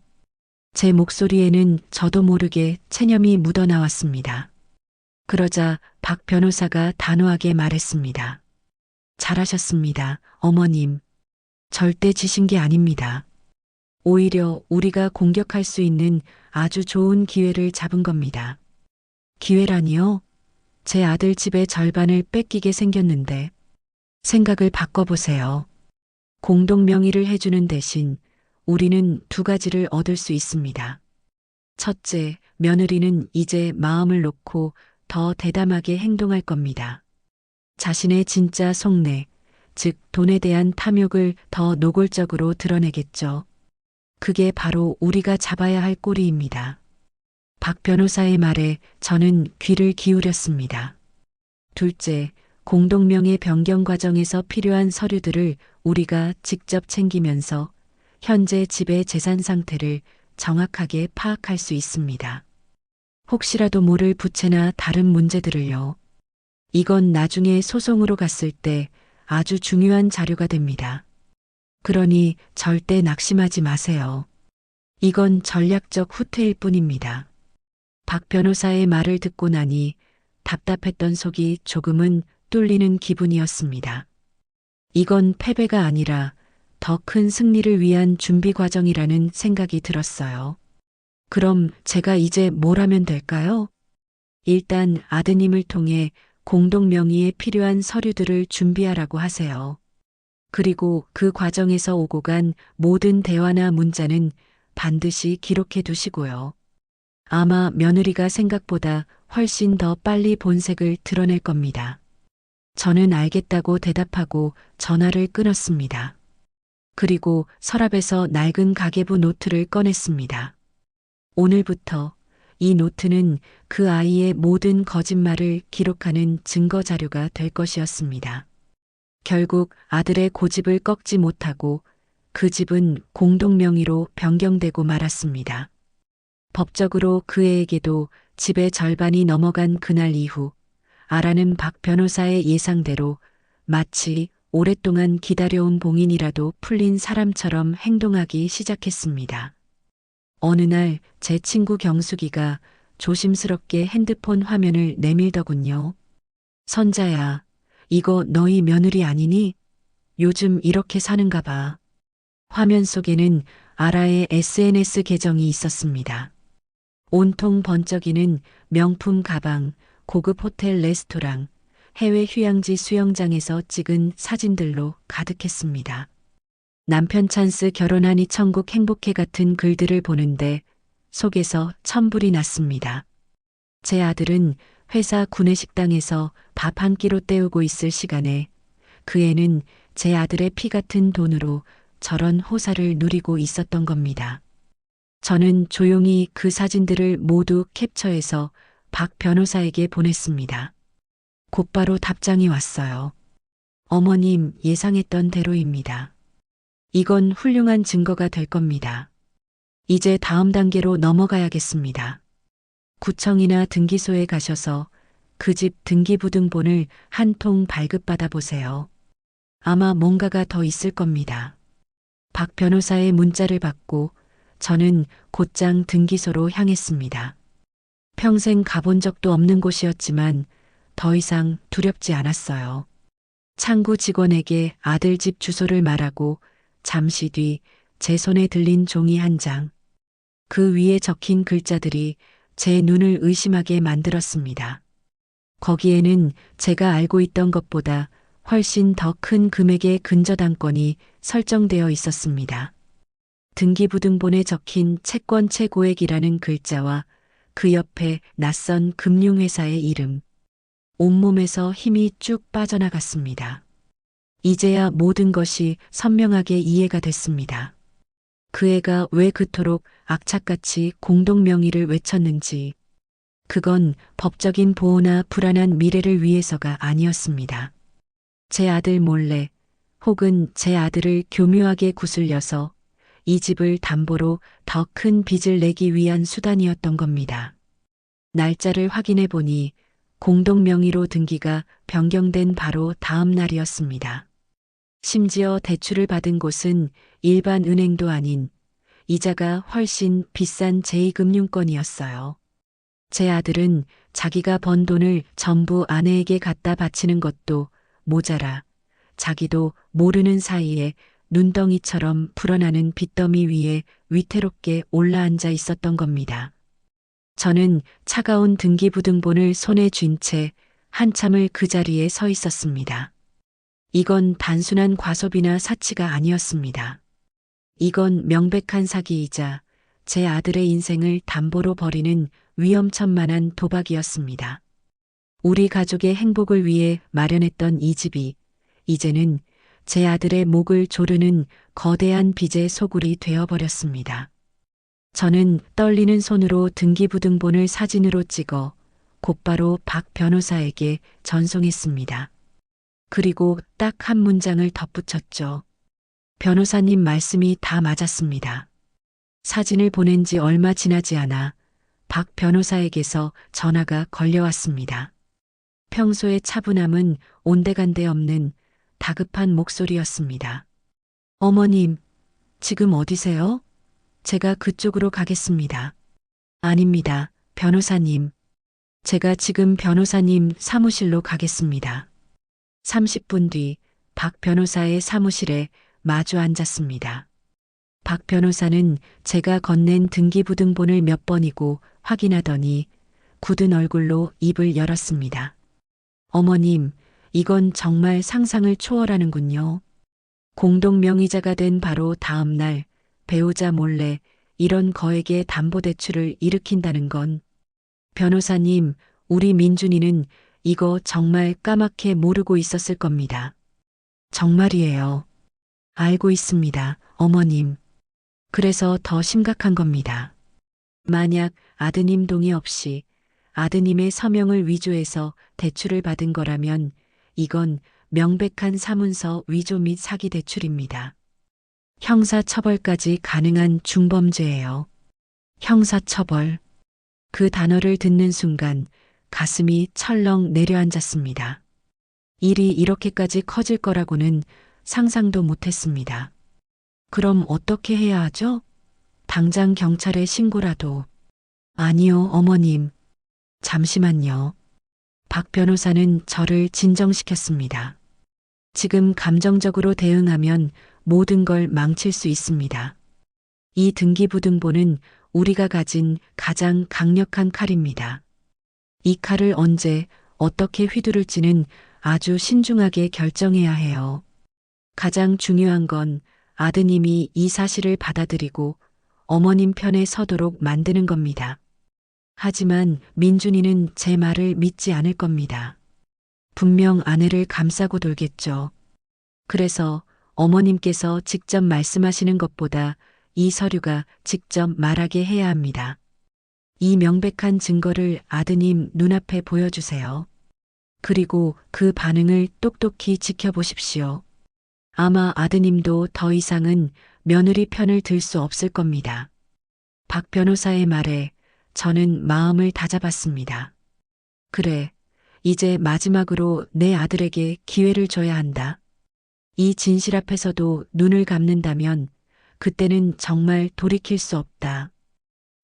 제 목소리에는 저도 모르게 체념이 묻어나왔습니다. 그러자 박 변호사가 단호하게 말했습니다. 잘하셨습니다, 어머님. 절대 지신 게 아닙니다. 오히려 우리가 공격할 수 있는 아주 좋은 기회를 잡은 겁니다. 기회라니요? 제 아들 집의 절반을 뺏기게 생겼는데 생각을 바꿔보세요. 공동 명의를 해주는 대신 우리는 2가지를 얻을 수 있습니다. 첫째, 며느리는 이제 마음을 놓고 더 대담하게 행동할 겁니다. 자신의 진짜 속내, 즉 돈에 대한 탐욕을 더 노골적으로 드러내겠죠. 그게 바로 우리가 잡아야 할 꼬리입니다. 박 변호사의 말에 저는 귀를 기울였습니다. 둘째, 공동명의 변경 과정에서 필요한 서류들을 우리가 직접 챙기면서 현재 집의 재산 상태를 정확하게 파악할 수 있습니다. 혹시라도 모를 부채나 다른 문제들을요. 이건 나중에 소송으로 갔을 때 아주 중요한 자료가 됩니다. 그러니 절대 낙심하지 마세요. 이건 전략적 후퇴일 뿐입니다. 박 변호사의 말을 듣고 나니 답답했던 속이 조금은 뚫리는 기분이었습니다. 이건 패배가 아니라 더 큰 승리를 위한 준비 과정이라는 생각이 들었어요. 그럼 제가 이제 뭘 하면 될까요? 일단 아드님을 통해 공동 명의에 필요한 서류들을 준비하라고 하세요. 그리고 그 과정에서 오고 간 모든 대화나 문자는 반드시 기록해 두시고요. 아마 며느리가 생각보다 훨씬 더 빨리 본색을 드러낼 겁니다. 저는 알겠다고 대답하고 전화를 끊었습니다. 그리고 서랍에서 낡은 가계부 노트를 꺼냈습니다. 오늘부터 이 노트는 그 아이의 모든 거짓말을 기록하는 증거 자료가 될 것이었습니다. 결국 아들의 고집을 꺾지 못하고 그 집은 공동 명의로 변경되고 말았습니다. 법적으로 그 애에게도 집의 절반이 넘어간 그날 이후 아라는 박 변호사의 예상대로 마치 오랫동안 기다려온 봉인이라도 풀린 사람처럼 행동하기 시작했습니다. 어느 날 제 친구 경숙이가 조심스럽게 핸드폰 화면을 내밀더군요. 선자야, 이거 너희 며느리 아니니? 요즘 이렇게 사는가 봐. 화면 속에는 아라의 SNS 계정이 있었습니다. 온통 번쩍이는 명품 가방, 고급 호텔 레스토랑, 해외 휴양지 수영장에서 찍은 사진들로 가득했습니다. 남편 찬스 결혼하니 천국 행복해 같은 글들을 보는데 속에서 천불이 났습니다. 제 아들은 회사 구내식당에서 밥 한 끼로 때우고 있을 시간에 그 애는 제 아들의 피 같은 돈으로 저런 호사를 누리고 있었던 겁니다. 저는 조용히 그 사진들을 모두 캡처해서 박 변호사에게 보냈습니다. 곧바로 답장이 왔어요. 어머님, 예상했던 대로입니다. 이건 훌륭한 증거가 될 겁니다. 이제 다음 단계로 넘어가야겠습니다. 구청이나 등기소에 가셔서 그 집 등기부등본을 한 통 발급받아 보세요. 아마 뭔가가 더 있을 겁니다. 박 변호사의 문자를 받고 저는 곧장 등기소로 향했습니다. 평생 가본 적도 없는 곳이었지만 더 이상 두렵지 않았어요. 창구 직원에게 아들 집 주소를 말하고 잠시 뒤 제 손에 들린 종이 한 장. 그 위에 적힌 글자들이 제 눈을 의심하게 만들었습니다. 거기에는 제가 알고 있던 것보다 훨씬 더 큰 금액의 근저당권이 설정되어 있었습니다. 등기부등본에 적힌 채권 최고액이라는 글자와 그 옆에 낯선 금융회사의 이름. 온몸에서 힘이 쭉 빠져나갔습니다. 이제야 모든 것이 선명하게 이해가 됐습니다. 그 애가 왜 그토록 악착같이 공동명의를 외쳤는지. 그건 법적인 보호나 불안한 미래를 위해서가 아니었습니다. 제 아들 몰래 혹은 제 아들을 교묘하게 구슬려서 이 집을 담보로 더 큰 빚을 내기 위한 수단이었던 겁니다. 날짜를 확인해 보니 공동명의로 등기가 변경된 바로 다음 날이었습니다. 심지어 대출을 받은 곳은 일반 은행도 아닌 이자가 훨씬 비싼 제2금융권이었어요. 제 아들은 자기가 번 돈을 전부 아내에게 갖다 바치는 것도 모자라 자기도 모르는 사이에 눈덩이처럼 불어나는 빚더미 위에 위태롭게 올라앉아 있었던 겁니다. 저는 차가운 등기부등본을 손에 쥔 채 한참을 그 자리에 서 있었습니다. 이건 단순한 과소비나 사치가 아니었습니다. 이건 명백한 사기이자 제 아들의 인생을 담보로 버리는 위험천만한 도박이었습니다. 우리 가족의 행복을 위해 마련했던 이 집이 이제는 제 아들의 목을 조르는 거대한 빚의 소굴이 되어버렸습니다. 저는 떨리는 손으로 등기부등본을 사진으로 찍어 곧바로 박 변호사에게 전송했습니다. 그리고 딱 한 문장을 덧붙였죠. 변호사님 말씀이 다 맞았습니다. 사진을 보낸 지 얼마 지나지 않아 박 변호사에게서 전화가 걸려왔습니다. 평소의 차분함은 온데간데 없는 다급한 목소리였습니다. 어머님, 지금 어디세요? 제가 그쪽으로 가겠습니다. 아닙니다, 변호사님. 제가 지금 변호사님 사무실로 가겠습니다. 30분 뒤 박 변호사의 사무실에 마주 앉았습니다. 박 변호사는 제가 건넨 등기부등본을 몇 번이고 확인하더니 굳은 얼굴로 입을 열었습니다. 어머님, 이건 정말 상상을 초월하는군요. 공동명의자가 된 바로 다음 날 배우자 몰래 이런 거액의 담보대출을 일으킨다는 건 변호사님, 우리 민준이는 이거 정말 까맣게 모르고 있었을 겁니다. 정말이에요. 알고 있습니다, 어머님. 그래서 더 심각한 겁니다. 만약 아드님 동의 없이 아드님의 서명을 위조해서 대출을 받은 거라면 이건 명백한 사문서 위조 및 사기 대출입니다. 형사처벌까지 가능한 중범죄예요. 형사처벌. 그 단어를 듣는 순간 가슴이 철렁 내려앉았습니다. 일이 이렇게까지 커질 거라고는 상상도 못했습니다. 그럼 어떻게 해야 하죠? 당장 경찰에 신고라도. 아니요, 어머님. 잠시만요. 박 변호사는 저를 진정시켰습니다. 지금 감정적으로 대응하면 모든 걸 망칠 수 있습니다. 이 등기부등본은 우리가 가진 가장 강력한 칼입니다. 이 칼을 언제, 어떻게 휘두를지는 아주 신중하게 결정해야 해요. 가장 중요한 건 아드님이 이 사실을 받아들이고 어머님 편에 서도록 만드는 겁니다. 하지만 민준이는 제 말을 믿지 않을 겁니다. 분명 아내를 감싸고 돌겠죠. 그래서 어머님께서 직접 말씀하시는 것보다 이 서류가 직접 말하게 해야 합니다. 이 명백한 증거를 아드님 눈앞에 보여주세요. 그리고 그 반응을 똑똑히 지켜보십시오. 아마 아드님도 더 이상은 며느리 편을 들 수 없을 겁니다. 박 변호사의 말에 저는 마음을 다잡았습니다. 그래, 이제 마지막으로 내 아들에게 기회를 줘야 한다. 이 진실 앞에서도 눈을 감는다면 그때는 정말 돌이킬 수 없다.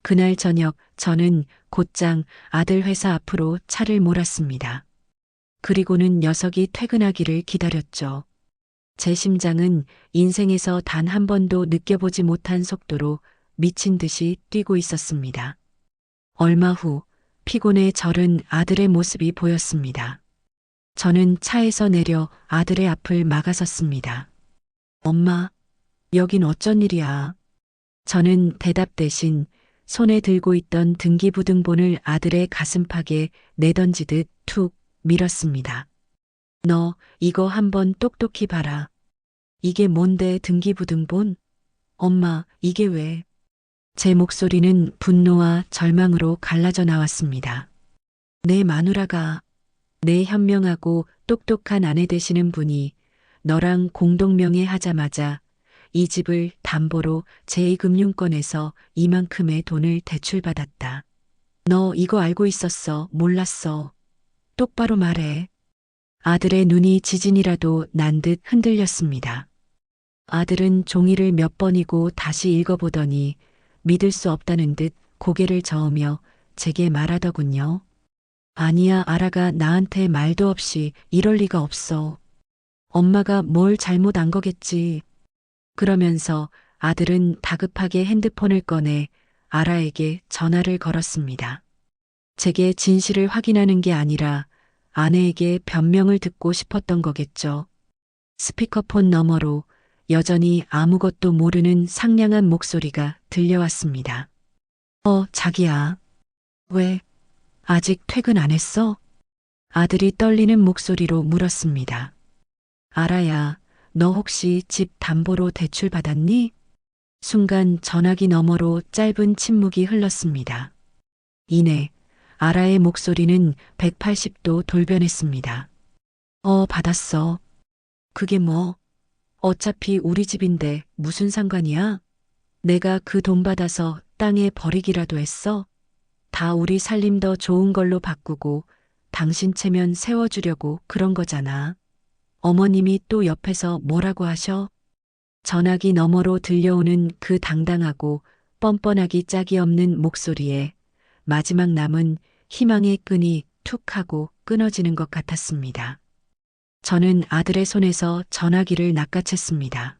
그날 저녁 저는 곧장 아들 회사 앞으로 차를 몰았습니다. 그리고는 녀석이 퇴근하기를 기다렸죠. 제 심장은 인생에서 단 한 번도 느껴보지 못한 속도로 미친 듯이 뛰고 있었습니다. 얼마 후 피곤에 절은 아들의 모습이 보였습니다. 저는 차에서 내려 아들의 앞을 막아섰습니다. 엄마, 여긴 어쩐 일이야? 저는 대답 대신 손에 들고 있던 등기부등본을 아들의 가슴팍에 내던지듯 툭 밀었습니다. 너 이거 한번 똑똑히 봐라. 이게 뭔데 등기부등본? 엄마, 이게 왜? 제 목소리는 분노와 절망으로 갈라져 나왔습니다. 내 마누라가 내 현명하고 똑똑한 아내 되시는 분이 너랑 공동명의하자마자 이 집을 담보로 제2금융권에서 이만큼의 돈을 대출받았다. 너 이거 알고 있었어? 몰랐어? 똑바로 말해. 아들의 눈이 지진이라도 난 듯 흔들렸습니다. 아들은 종이를 몇 번이고 다시 읽어보더니 믿을 수 없다는 듯 고개를 저으며 제게 말하더군요. 아니야, 아라가 나한테 말도 없이 이럴 리가 없어. 엄마가 뭘 잘못 안 거겠지. 그러면서 아들은 다급하게 핸드폰을 꺼내 아라에게 전화를 걸었습니다. 제게 진실을 확인하는 게 아니라 아내에게 변명을 듣고 싶었던 거겠죠. 스피커폰 너머로 여전히 아무것도 모르는 상냥한 목소리가 들려왔습니다. 자기야. 왜? 아직 퇴근 안 했어? 아들이 떨리는 목소리로 물었습니다. 아라야, 너 혹시 집 담보로 대출 받았니? 순간 전화기 너머로 짧은 침묵이 흘렀습니다. 이내 아라의 목소리는 180도 돌변했습니다. 받았어. 그게 뭐? 어차피 우리 집인데 무슨 상관이야? 내가 그 돈 받아서 땅에 버리기라도 했어? 다 우리 살림 더 좋은 걸로 바꾸고 당신 체면 세워주려고 그런 거잖아. 어머님이 또 옆에서 뭐라고 하셔? 전화기 너머로 들려오는 그 당당하고 뻔뻔하기 짝이 없는 목소리에 마지막 남은 희망의 끈이 툭 하고 끊어지는 것 같았습니다. 저는 아들의 손에서 전화기를 낚아챘습니다.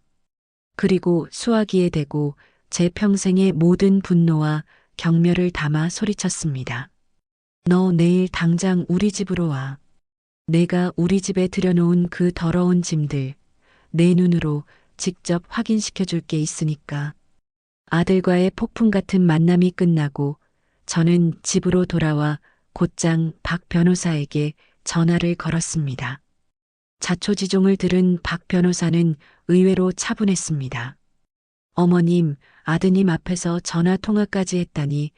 그리고 수화기에 대고 제 평생의 모든 분노와 경멸을 담아 소리쳤습니다. 너 내일 당장 우리 집으로 와. 내가 우리 집에 들여놓은 그 더러운 짐들 내 눈으로 직접 확인시켜 줄 게 있으니까. 아들과의 폭풍 같은 만남이 끝나고 저는 집으로 돌아와 곧장 박 변호사에게 전화를 걸었습니다. 자초지종을 들은 박 변호사는 의외로 차분했습니다. 어머님, 아드님 앞에서 전화 통화까지 했다니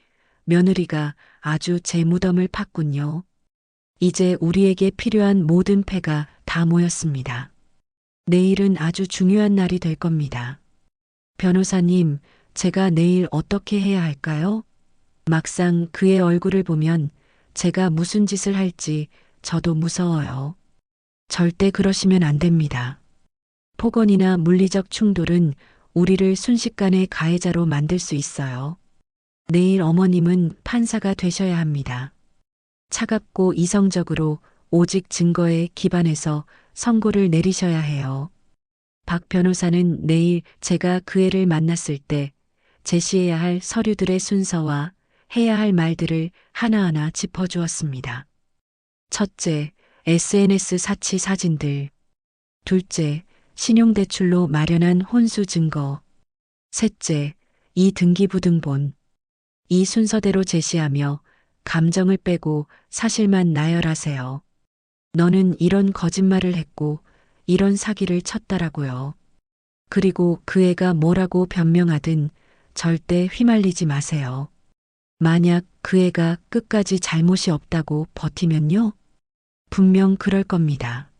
며느리가 아주 제 무덤을 팠군요. 이제 우리에게 필요한 모든 패가 다 모였습니다. 내일은 아주 중요한 날이 될 겁니다. 변호사님, 제가 내일 어떻게 해야 할까요? 막상 그의 얼굴을 보면 제가 무슨 짓을 할지 저도 무서워요. 절대 그러시면 안 됩니다. 폭언이나 물리적 충돌은 우리를 순식간에 가해자로 만들 수 있어요. 내일 어머님은 판사가 되셔야 합니다. 차갑고 이성적으로 오직 증거에 기반해서 선고를 내리셔야 해요. 박 변호사는 내일 제가 그 애를 만났을 때 제시해야 할 서류들의 순서와 해야 할 말들을 하나하나 짚어주었습니다. 첫째, SNS 사치 사진들. 둘째, 신용대출로 마련한 혼수 증거. 셋째, 이 등기부등본. 이 순서대로 제시하며 감정을 빼고 사실만 나열하세요. 너는 이런 거짓말을 했고 이런 사기를 쳤다라고요. 그리고 그 애가 뭐라고 변명하든 절대 휘말리지 마세요. 만약 그 애가 끝까지 잘못이 없다고 버티면요? 분명 그럴 겁니다.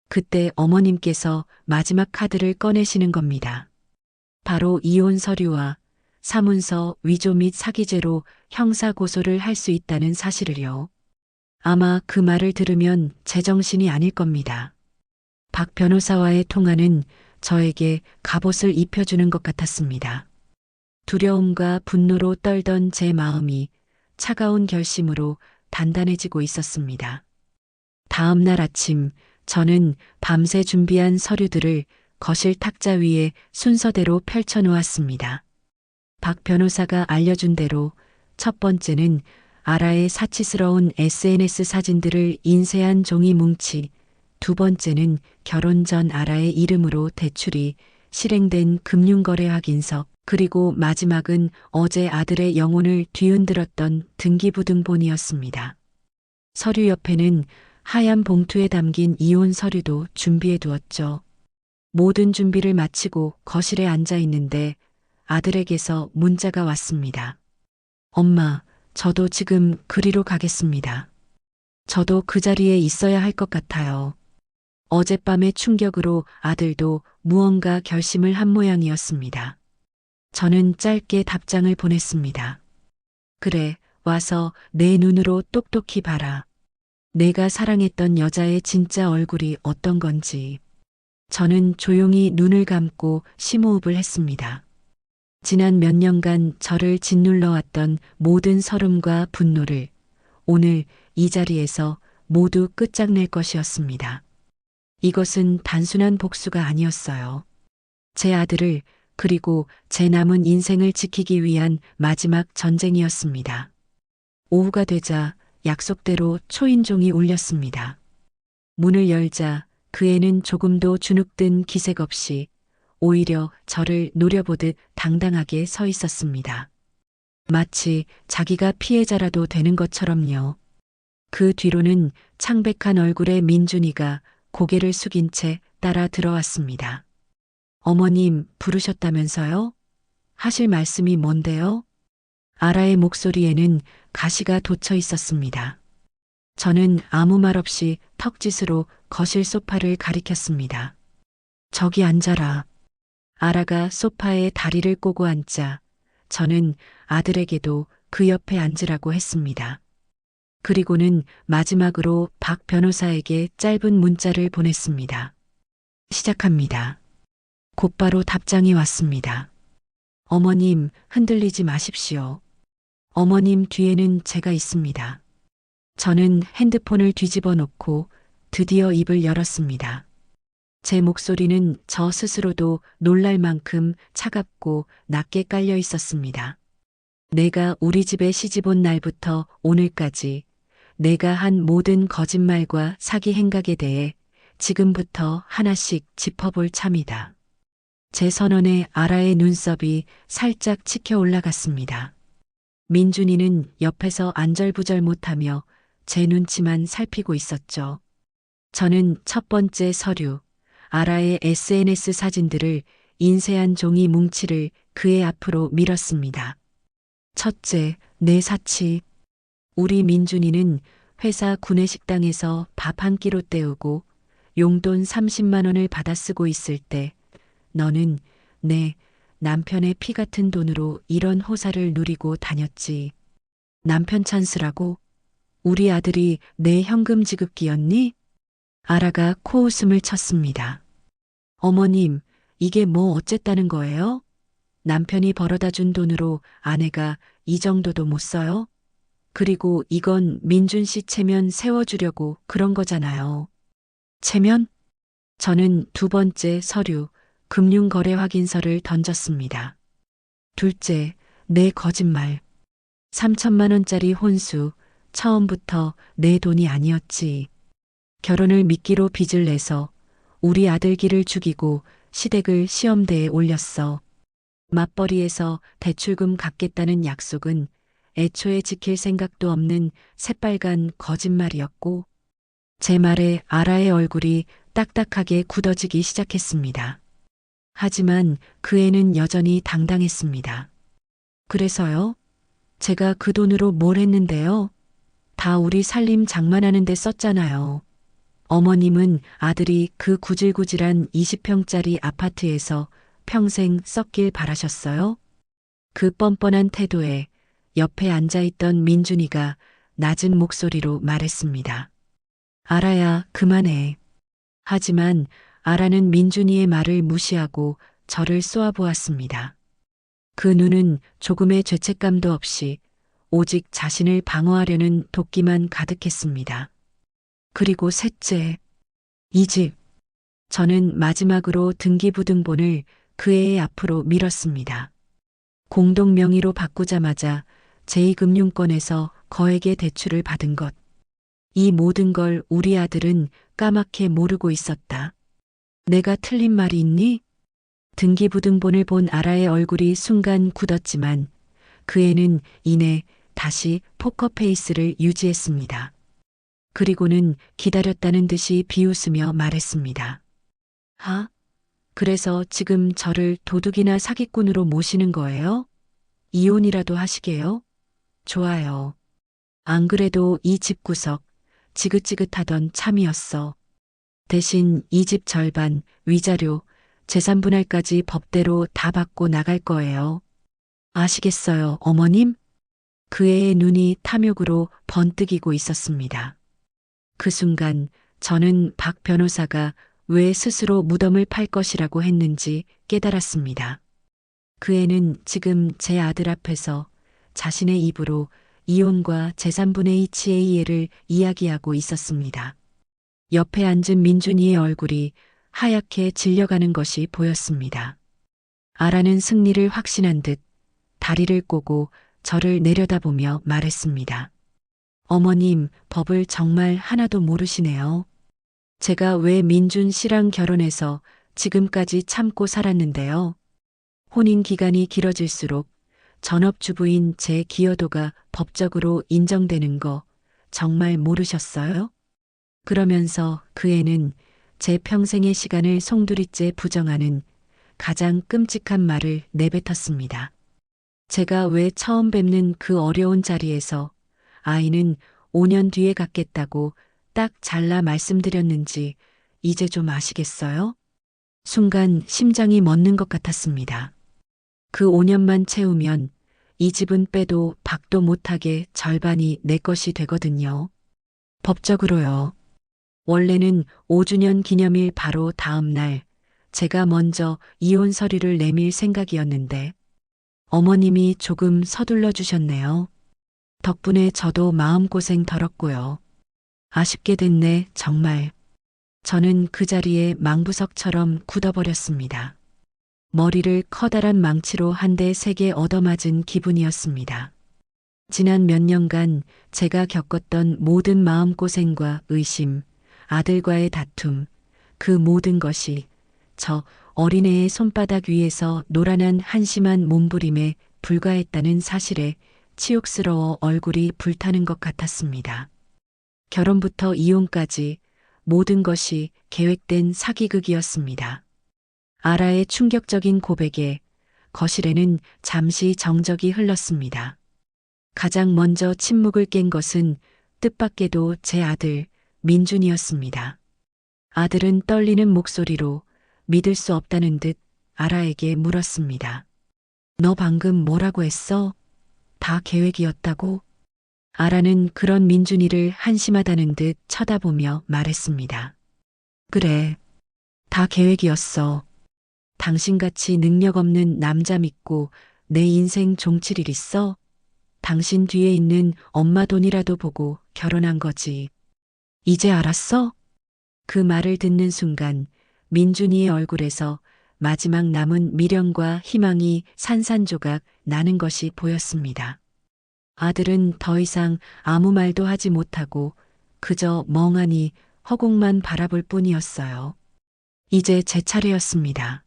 그때 어머님께서 마지막 카드를 꺼내시는 겁니다. 바로 이혼 서류와 사문서 위조 및 사기죄로 형사 고소를 할 수 있다는 사실을요. 아마 그 말을 들으면 제정신이 아닐 겁니다. 박 변호사와의 통화는 저에게 갑옷을 입혀주는 것 같았습니다. 두려움과 분노로 떨던 제 마음이 차가운 결심으로 단단해지고 있었습니다. 다음 날 아침 저는 밤새 준비한 서류들을 거실 탁자 위에 순서대로 펼쳐 놓았습니다. 박 변호사가 알려준 대로 첫 번째는 아라의 사치스러운 SNS 사진들을 인쇄한 종이 뭉치, 두 번째는 결혼 전 아라의 이름으로 대출이 실행된 금융거래 확인서, 그리고 마지막은 어제 아들의 영혼을 뒤흔들었던 등기부등본이었습니다. 서류 옆에는 하얀 봉투에 담긴 이혼 서류도 준비해 두었죠. 모든 준비를 마치고 거실에 앉아 있는데 아들에게서 문자가 왔습니다. 엄마, 저도 지금 그리로 가겠습니다. 저도 그 자리에 있어야 할 것 같아요. 어젯밤의 충격으로 아들도 무언가 결심을 한 모양이었습니다. 저는 짧게 답장을 보냈습니다. 그래, 와서 내 눈으로 똑똑히 봐라. 내가 사랑했던 여자의 진짜 얼굴이 어떤 건지. 저는 조용히 눈을 감고 심호흡을 했습니다. 지난 몇 년간 저를 짓눌러왔던 모든 서름과 분노를 오늘 이 자리에서 모두 끝장낼 것이었습니다. 이것은 단순한 복수가 아니었어요. 제 아들을 그리고 제 남은 인생을 지키기 위한 마지막 전쟁이었습니다. 오후가 되자 약속대로 초인종이 울렸습니다. 문을 열자 그 애는 조금도 주눅든 기색 없이 오히려 저를 노려보듯 당당하게 서 있었습니다. 마치 자기가 피해자라도 되는 것처럼요. 그 뒤로는 창백한 얼굴의 민준이가 고개를 숙인 채 따라 들어왔습니다. 어머님 부르셨다면서요? 하실 말씀이 뭔데요? 아라의 목소리에는 가시가 돋쳐 있었습니다. 저는 아무 말 없이 턱짓으로 거실 소파를 가리켰습니다. 저기 앉아라. 아라가 소파에 다리를 꼬고 앉자 저는 아들에게도 그 옆에 앉으라고 했습니다. 그리고는 마지막으로 박 변호사에게 짧은 문자를 보냈습니다. 시작합니다. 곧바로 답장이 왔습니다. 어머님, 흔들리지 마십시오. 어머님 뒤에는 제가 있습니다. 저는 핸드폰을 뒤집어 놓고 드디어 입을 열었습니다. 제 목소리는 저 스스로도 놀랄 만큼 차갑고 낮게 깔려 있었습니다. 내가 우리 집에 시집 온 날부터 오늘까지 내가 한 모든 거짓말과 사기 행각에 대해 지금부터 하나씩 짚어볼 참이다. 제 선언에 아라의 눈썹이 살짝 치켜 올라갔습니다. 민준이는 옆에서 안절부절 못하며 제 눈치만 살피고 있었죠. 저는 첫 번째 서류, 아라의 SNS 사진들을 인쇄한 종이 뭉치를 그의 앞으로 밀었습니다. 첫째, 내 사치. 우리 민준이는 회사 구내식당에서 밥 한 끼로 때우고 용돈 30만 원을 받아 쓰고 있을 때 너는 내 남편의 피 같은 돈으로 이런 호사를 누리고 다녔지. 남편 찬스라고? 우리 아들이 내 현금 지급기였니? 아라가 코웃음을 쳤습니다. 어머님, 이게 뭐 어쨌다는 거예요? 남편이 벌어다 준 돈으로 아내가 이 정도도 못 써요? 그리고 이건 민준 씨 체면 세워주려고 그런 거잖아요. 체면? 저는 두 번째 서류, 금융거래 확인서를 던졌습니다. 둘째, 내 거짓말. 3천만 원짜리 혼수, 처음부터 내 돈이 아니었지. 결혼을 미끼로 빚을 내서 우리 아들 길을 죽이고 시댁을 시험대에 올렸어. 맞벌이에서 대출금 갚겠다는 약속은 애초에 지킬 생각도 없는 새빨간 거짓말이었고, 제 말에 아라의 얼굴이 딱딱하게 굳어지기 시작했습니다. 하지만 그 애는 여전히 당당했습니다. 그래서요? 제가 그 돈으로 뭘 했는데요? 다 우리 살림 장만하는 데 썼잖아요. 어머님은 아들이 그 구질구질한 20평짜리 아파트에서 평생 썩길 바라셨어요? 그 뻔뻔한 태도에 옆에 앉아있던 민준이가 낮은 목소리로 말했습니다. 아라야, 그만해. 하지만 아라는 민준이의 말을 무시하고 저를 쏘아보았습니다. 그 눈은 조금의 죄책감도 없이 오직 자신을 방어하려는 도끼만 가득했습니다. 그리고 셋째, 이 집. 저는 마지막으로 등기부등본을 그 애의 앞으로 밀었습니다. 공동 명의로 바꾸자마자 제2금융권에서 거액의 대출을 받은 것. 이 모든 걸 우리 아들은 까맣게 모르고 있었다. 내가 틀린 말이 있니? 등기부등본을 본 아라의 얼굴이 순간 굳었지만 그 애는 이내 다시 포커페이스를 유지했습니다. 그리고는 기다렸다는 듯이 비웃으며 말했습니다. 아? 그래서 지금 저를 도둑이나 사기꾼으로 모시는 거예요? 이혼이라도 하시게요? 좋아요. 안 그래도 이 집구석 지긋지긋하던 참이었어. 대신 이 집 절반, 위자료, 재산분할까지 법대로 다 받고 나갈 거예요. 아시겠어요, 어머님? 그 애의 눈이 탐욕으로 번뜩이고 있었습니다. 그 순간 저는 박 변호사가 왜 스스로 무덤을 팔 것이라고 했는지 깨달았습니다. 그 애는 지금 제 아들 앞에서 자신의 입으로 이혼과 재산분의 이치의 이해를 이야기하고 있었습니다. 옆에 앉은 민준이의 얼굴이 하얗게 질려가는 것이 보였습니다. 아라는 승리를 확신한 듯 다리를 꼬고 저를 내려다보며 말했습니다. 어머님, 법을 정말 하나도 모르시네요. 제가 왜 민준 씨랑 결혼해서 지금까지 참고 살았는데요. 혼인 기간이 길어질수록 전업주부인 제 기여도가 법적으로 인정되는 거 정말 모르셨어요? 그러면서 그 애는 제 평생의 시간을 송두리째 부정하는 가장 끔찍한 말을 내뱉었습니다. 제가 왜 처음 뵙는 그 어려운 자리에서 아이는 5년 뒤에 갖겠다고 딱 잘라 말씀드렸는지 이제 좀 아시겠어요? 순간 심장이 멎는 것 같았습니다. 그 5년만 채우면 이 집은 빼도 박도 못하게 절반이 내 것이 되거든요. 법적으로요. 원래는 5주년 기념일 바로 다음 날 제가 먼저 이혼 서류를 내밀 생각이었는데 어머님이 조금 서둘러 주셨네요. 덕분에 저도 마음고생 덜었고요. 아쉽게 됐네, 정말. 저는 그 자리에 망부석처럼 굳어버렸습니다. 머리를 커다란 망치로 한 대 세게 얻어맞은 기분이었습니다. 지난 몇 년간 제가 겪었던 모든 마음고생과 의심, 아들과의 다툼, 그 모든 것이 저 어린애의 손바닥 위에서 노란한 한심한 몸부림에 불과했다는 사실에 치욕스러워 얼굴이 불타는 것 같았습니다. 결혼부터 이혼까지 모든 것이 계획된 사기극이었습니다. 아라의 충격적인 고백에 거실에는 잠시 정적이 흘렀습니다. 가장 먼저 침묵을 깬 것은 뜻밖에도 제 아들 민준이었습니다. 아들은 떨리는 목소리로 믿을 수 없다는 듯 아라에게 물었습니다. 너 방금 뭐라고 했어? 다 계획이었다고? 아라는 그런 민준이를 한심하다는 듯 쳐다보며 말했습니다. 그래, 다 계획이었어. 당신같이 능력 없는 남자 믿고 내 인생 종칠 일 있어? 당신 뒤에 있는 엄마 돈이라도 보고 결혼한 거지. 이제 알았어? 그 말을 듣는 순간 민준이의 얼굴에서 마지막 남은 미련과 희망이 산산조각 나는 것이 보였습니다. 아들은 더 이상 아무 말도 하지 못하고 그저 멍하니 허공만 바라볼 뿐이었어요. 이제 제 차례였습니다.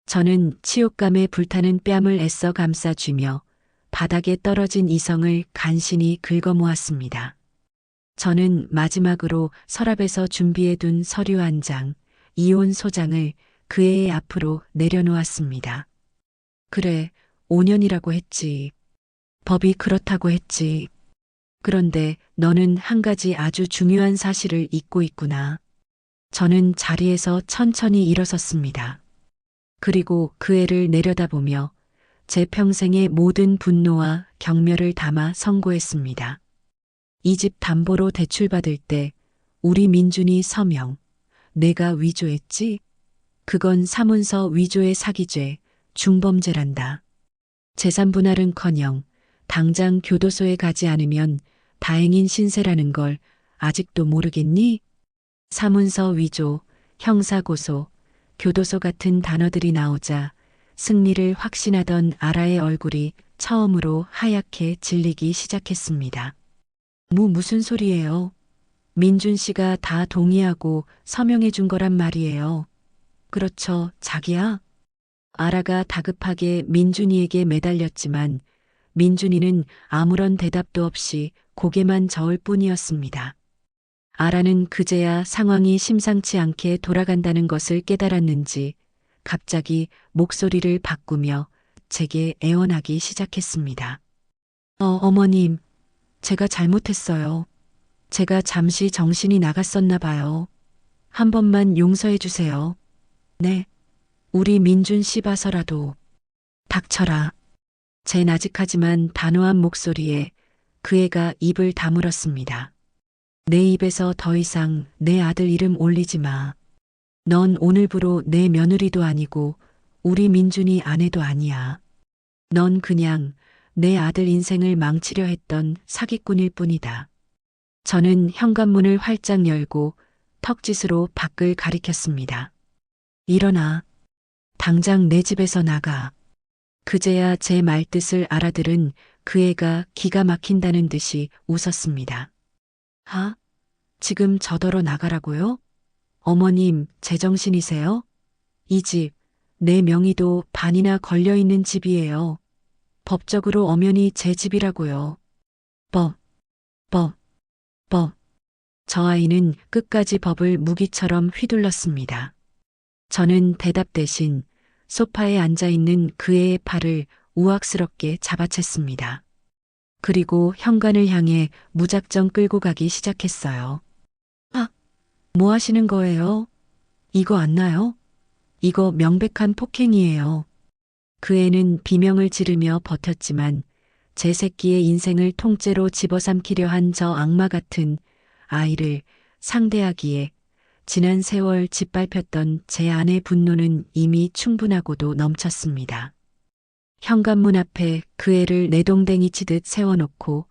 저는 치욕감에 불타는 뺨을 애써 감싸쥐며 바닥에 떨어진 이성을 간신히 긁어모았습니다. 저는 마지막으로 서랍에서 준비해둔 서류 한 장, 이혼 소장을 그 애의 앞으로 내려놓았습니다. 그래, 5년이라고 했지. 법이 그렇다고 했지. 그런데 너는 한 가지 아주 중요한 사실을 잊고 있구나. 저는 자리에서 천천히 일어섰습니다. 그리고 그 애를 내려다보며 제 평생의 모든 분노와 경멸을 담아 선고했습니다. 이 집 담보로 대출받을 때 우리 민준이 서명, 내가 위조했지? 그건 사문서 위조의 사기죄, 중범죄란다. 재산 분할은커녕 당장 교도소에 가지 않으면 다행인 신세라는 걸 아직도 모르겠니? 사문서 위조, 형사고소, 교도소 같은 단어들이 나오자 승리를 확신하던 아라의 얼굴이 처음으로 하얗게 질리기 시작했습니다. 무슨 소리예요? 민준 씨가 다 동의하고 서명해 준 거란 말이에요. 그렇죠, 자기야? 아라가 다급하게 민준이에게 매달렸지만 민준이는 아무런 대답도 없이 고개만 저을 뿐이었습니다. 아라는 그제야 상황이 심상치 않게 돌아간다는 것을 깨달았는지 갑자기 목소리를 바꾸며 제게 애원하기 시작했습니다. 어머님, 제가 잘못했어요. 제가 잠시 정신이 나갔었나 봐요. 한 번만 용서해 주세요. 네, 우리 민준 씨 봐서라도. 닥쳐라. 제 나직하지만 단호한 목소리에 그 애가 입을 다물었습니다. 내 입에서 더 이상 내 아들 이름 올리지 마. 넌 오늘부로 내 며느리도 아니고 우리 민준이 아내도 아니야. 넌 그냥 내 아들 인생을 망치려 했던 사기꾼일 뿐이다. 저는 현관문을 활짝 열고 턱짓으로 밖을 가리켰습니다. 일어나. 당장 내 집에서 나가. 그제야 제 말뜻을 알아들은 그 애가 기가 막힌다는 듯이 웃었습니다. 지금 저더러 나가라고요? 어머님, 제정신이세요? 이 집, 내 명의도 반이나 걸려있는 집이에요. 법적으로 엄연히 제 집이라고요. 법. 저 아이는 끝까지 법을 무기처럼 휘둘렀습니다. 저는 대답 대신 소파에 앉아있는 그 애의 팔을 우악스럽게 잡아챘습니다. 그리고 현관을 향해 무작정 끌고 가기 시작했어요. 뭐 하시는 거예요? 이거 안 나요? 이거 명백한 폭행이에요. 그 애는 비명을 지르며 버텼지만 제 새끼의 인생을 통째로 집어삼키려 한 저 악마 같은 아이를 상대하기에 지난 세월 짓밟혔던 제 아내 분노는 이미 충분하고도 넘쳤습니다. 현관문 앞에 그 애를 내동댕이 치듯 세워놓고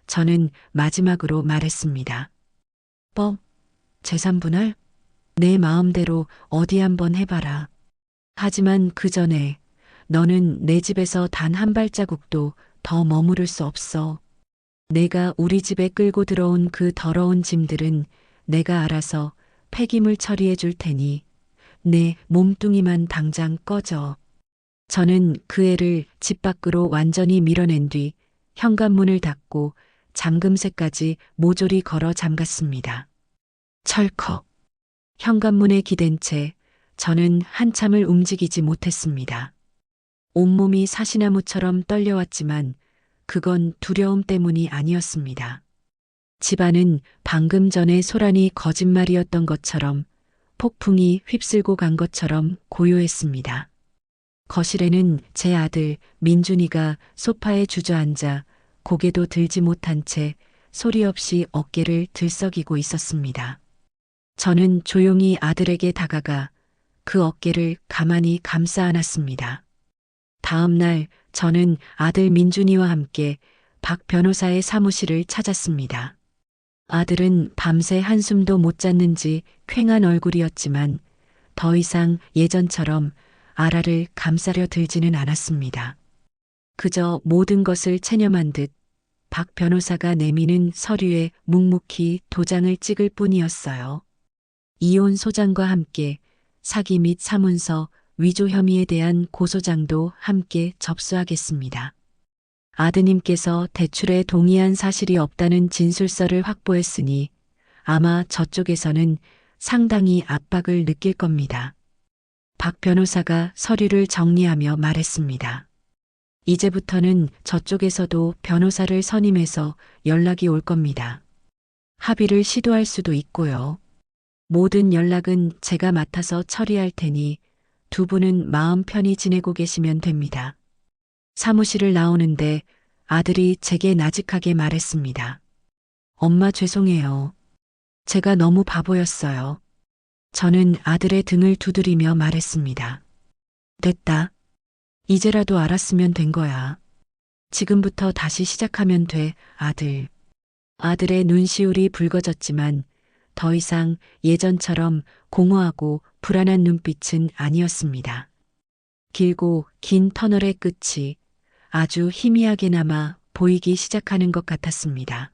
저는 마지막으로 말했습니다. 재산 분할? 내 마음대로 어디 한번 해봐라. 하지만 그 전에 너는 내 집에서 단 한 발자국도 더 머무를 수 없어. 내가 우리 집에 끌고 들어온 그 더러운 짐들은 내가 알아서 폐기물 처리해 줄 테니 내 몸뚱이만 당장 꺼져. 저는 그 애를 집 밖으로 완전히 밀어낸 뒤 현관문을 닫고 잠금쇠까지 모조리 걸어 잠갔습니다. 철컥. 현관문에 기댄 채 저는 한참을 움직이지 못했습니다. 온몸이 사시나무처럼 떨려왔지만 그건 두려움 때문이 아니었습니다. 집안은 방금 전에 소란이 거짓말이었던 것처럼 폭풍이 휩쓸고 간 것처럼 고요했습니다. 거실에는 제 아들 민준이가 소파에 주저앉아 고개도 들지 못한 채 소리 없이 어깨를 들썩이고 있었습니다. 저는 조용히 아들에게 다가가 그 어깨를 가만히 감싸 안았습니다. 다음 날 저는 아들 민준이와 함께 박 변호사의 사무실을 찾았습니다. 아들은 밤새 한숨도 못 잤는지 퀭한 얼굴이었지만 더 이상 예전처럼 아라를 감싸려 들지는 않았습니다. 그저 모든 것을 체념한 듯 박 변호사가 내미는 서류에 묵묵히 도장을 찍을 뿐이었어요. 이혼 소장과 함께 사기 및 사문서, 위조 혐의에 대한 고소장도 함께 접수하겠습니다. 아드님께서 대출에 동의한 사실이 없다는 진술서를 확보했으니 아마 저쪽에서는 상당히 압박을 느낄 겁니다. 박 변호사가 서류를 정리하며 말했습니다. 이제부터는 저쪽에서도 변호사를 선임해서 연락이 올 겁니다. 합의를 시도할 수도 있고요. 모든 연락은 제가 맡아서 처리할 테니 두 분은 마음 편히 지내고 계시면 됩니다. 사무실을 나오는데 아들이 제게 나직하게 말했습니다. 엄마 죄송해요. 제가 너무 바보였어요. 저는 아들의 등을 두드리며 말했습니다. 됐다. 이제라도 알았으면 된 거야. 지금부터 다시 시작하면 돼, 아들. 아들의 눈시울이 붉어졌지만 더 이상 예전처럼 공허하고 불안한 눈빛은 아니었습니다. 길고 긴 터널의 끝이 아주 희미하게나마 보이기 시작하는 것 같았습니다.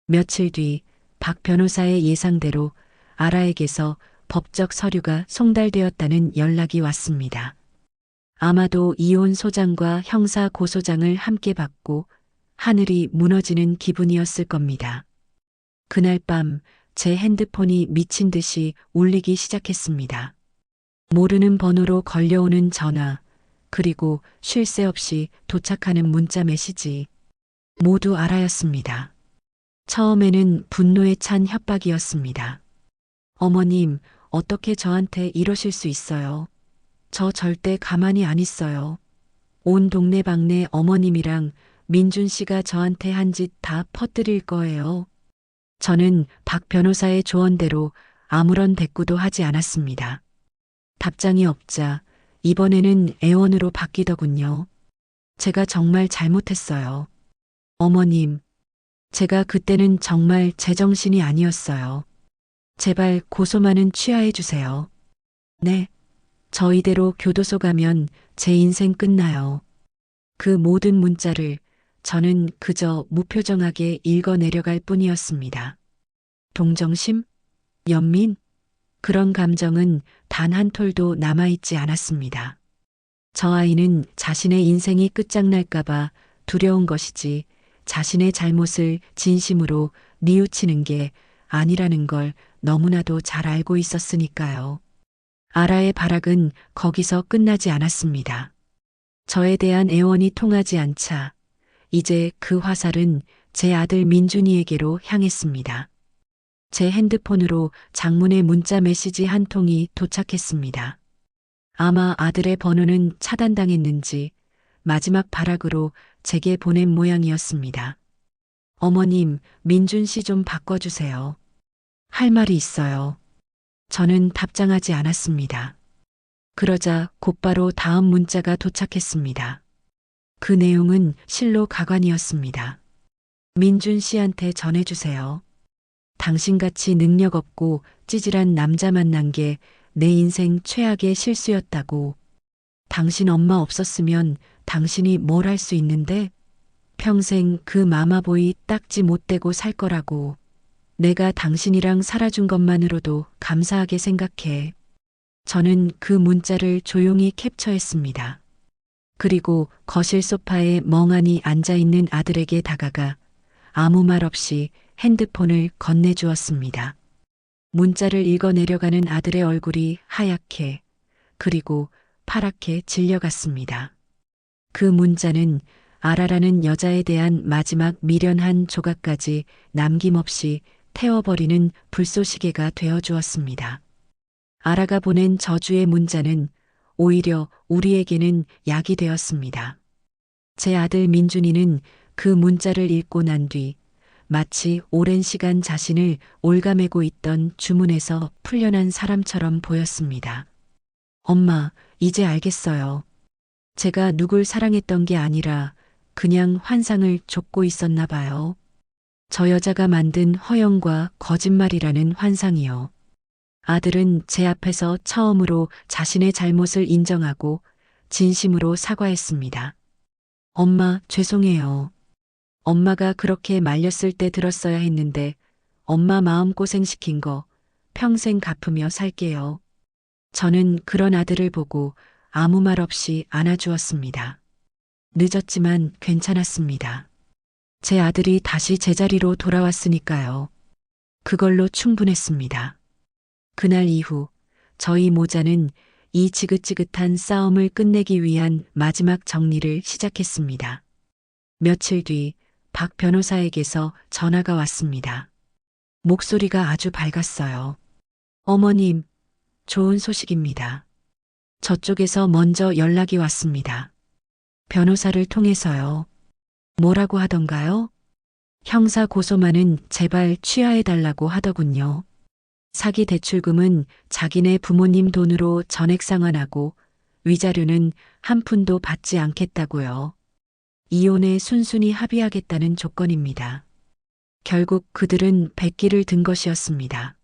며칠 뒤 박 변호사의 예상대로 아라에게서 법적 서류가 송달되었다는 연락이 왔습니다. 아마도 이혼 소장과 형사 고소장을 함께 받고 하늘이 무너지는 기분이었을 겁니다. 그날 밤 제 핸드폰이 미친 듯이 울리기 시작했습니다. 모르는 번호로 걸려오는 전화, 그리고 쉴 새 없이 도착하는 문자 메시지. 모두 아라였습니다. 처음에는 분노에 찬 협박이었습니다. 어머님, 어떻게 저한테 이러실 수 있어요? 저 절대 가만히 안 있어요. 온 동네방네 어머님이랑 민준 씨가 저한테 한 짓 다 퍼뜨릴 거예요. 저는 박 변호사의 조언대로 아무런 대꾸도 하지 않았습니다. 답장이 없자 이번에는 애원으로 바뀌더군요. 제가 정말 잘못했어요. 어머님, 제가 그때는 정말 제정신이 아니었어요. 제발 고소만은 취하해 주세요. 네. 저 이대로 교도소 가면 제 인생 끝나요. 그 모든 문자를 저는 그저 무표정하게 읽어 내려갈 뿐이었습니다. 동정심? 연민? 그런 감정은 단 한 톨도 남아있지 않았습니다. 저 아이는 자신의 인생이 끝장날까봐 두려운 것이지 자신의 잘못을 진심으로 뉘우치는 게 아니라는 걸 너무나도 잘 알고 있었으니까요. 아라의 발악은 거기서 끝나지 않았습니다. 저에 대한 애원이 통하지 않자 이제 그 화살은 제 아들 민준이에게로 향했습니다. 제 핸드폰으로 장문의 문자 메시지 한 통이 도착했습니다. 아마 아들의 번호는 차단당했는지 마지막 발악으로 제게 보낸 모양이었습니다. 어머님, 민준 씨 좀 바꿔주세요. 할 말이 있어요. 저는 답장하지 않았습니다. 그러자 곧바로 다음 문자가 도착했습니다. 그 내용은 실로 가관이었습니다. 민준 씨한테 전해주세요. 당신같이 능력 없고 찌질한 남자 만난 게 내 인생 최악의 실수였다고. 당신 엄마 없었으면 당신이 뭘 할 수 있는데? 평생 그 마마보이 딱지 못 대고 살 거라고. 내가 당신이랑 살아준 것만으로도 감사하게 생각해. 저는 그 문자를 조용히 캡처했습니다. 그리고 거실 소파에 멍하니 앉아있는 아들에게 다가가 아무 말 없이 핸드폰을 건네주었습니다. 문자를 읽어 내려가는 아들의 얼굴이 하얗게 그리고 파랗게 질려갔습니다. 그 문자는 아라라는 여자에 대한 마지막 미련한 조각까지 남김없이 태워버리는 불쏘시개가 되어 주었습니다. 아라가 보낸 저주의 문자는 오히려 우리에게는 약이 되었습니다. 제 아들 민준이는 그 문자를 읽고 난 뒤 마치 오랜 시간 자신을 올가매고 있던 주문에서 풀려난 사람처럼 보였습니다. 엄마, 이제 알겠어요. 제가 누굴 사랑했던 게 아니라 그냥 환상을 쫓고 있었나 봐요. 저 여자가 만든 허영과 거짓말이라는 환상이요. 아들은 제 앞에서 처음으로 자신의 잘못을 인정하고 진심으로 사과했습니다. 엄마, 죄송해요. 엄마가 그렇게 말렸을 때 들었어야 했는데 엄마 마음고생 시킨 거 평생 갚으며 살게요. 저는 그런 아들을 보고 아무 말 없이 안아주었습니다. 늦었지만 괜찮았습니다. 제 아들이 다시 제자리로 돌아왔으니까요. 그걸로 충분했습니다. 그날 이후 저희 모자는 이 지긋지긋한 싸움을 끝내기 위한 마지막 정리를 시작했습니다. 며칠 뒤 박 변호사에게서 전화가 왔습니다. 목소리가 아주 밝았어요. 어머님, 좋은 소식입니다. 저쪽에서 먼저 연락이 왔습니다. 변호사를 통해서요. 뭐라고 하던가요? 형사 고소만은 제발 취하해달라고 하더군요. 사기 대출금은 자기네 부모님 돈으로 전액 상환하고 위자료는 한 푼도 받지 않겠다고요. 이혼에 순순히 합의하겠다는 조건입니다. 결국 그들은 백기를 든 것이었습니다.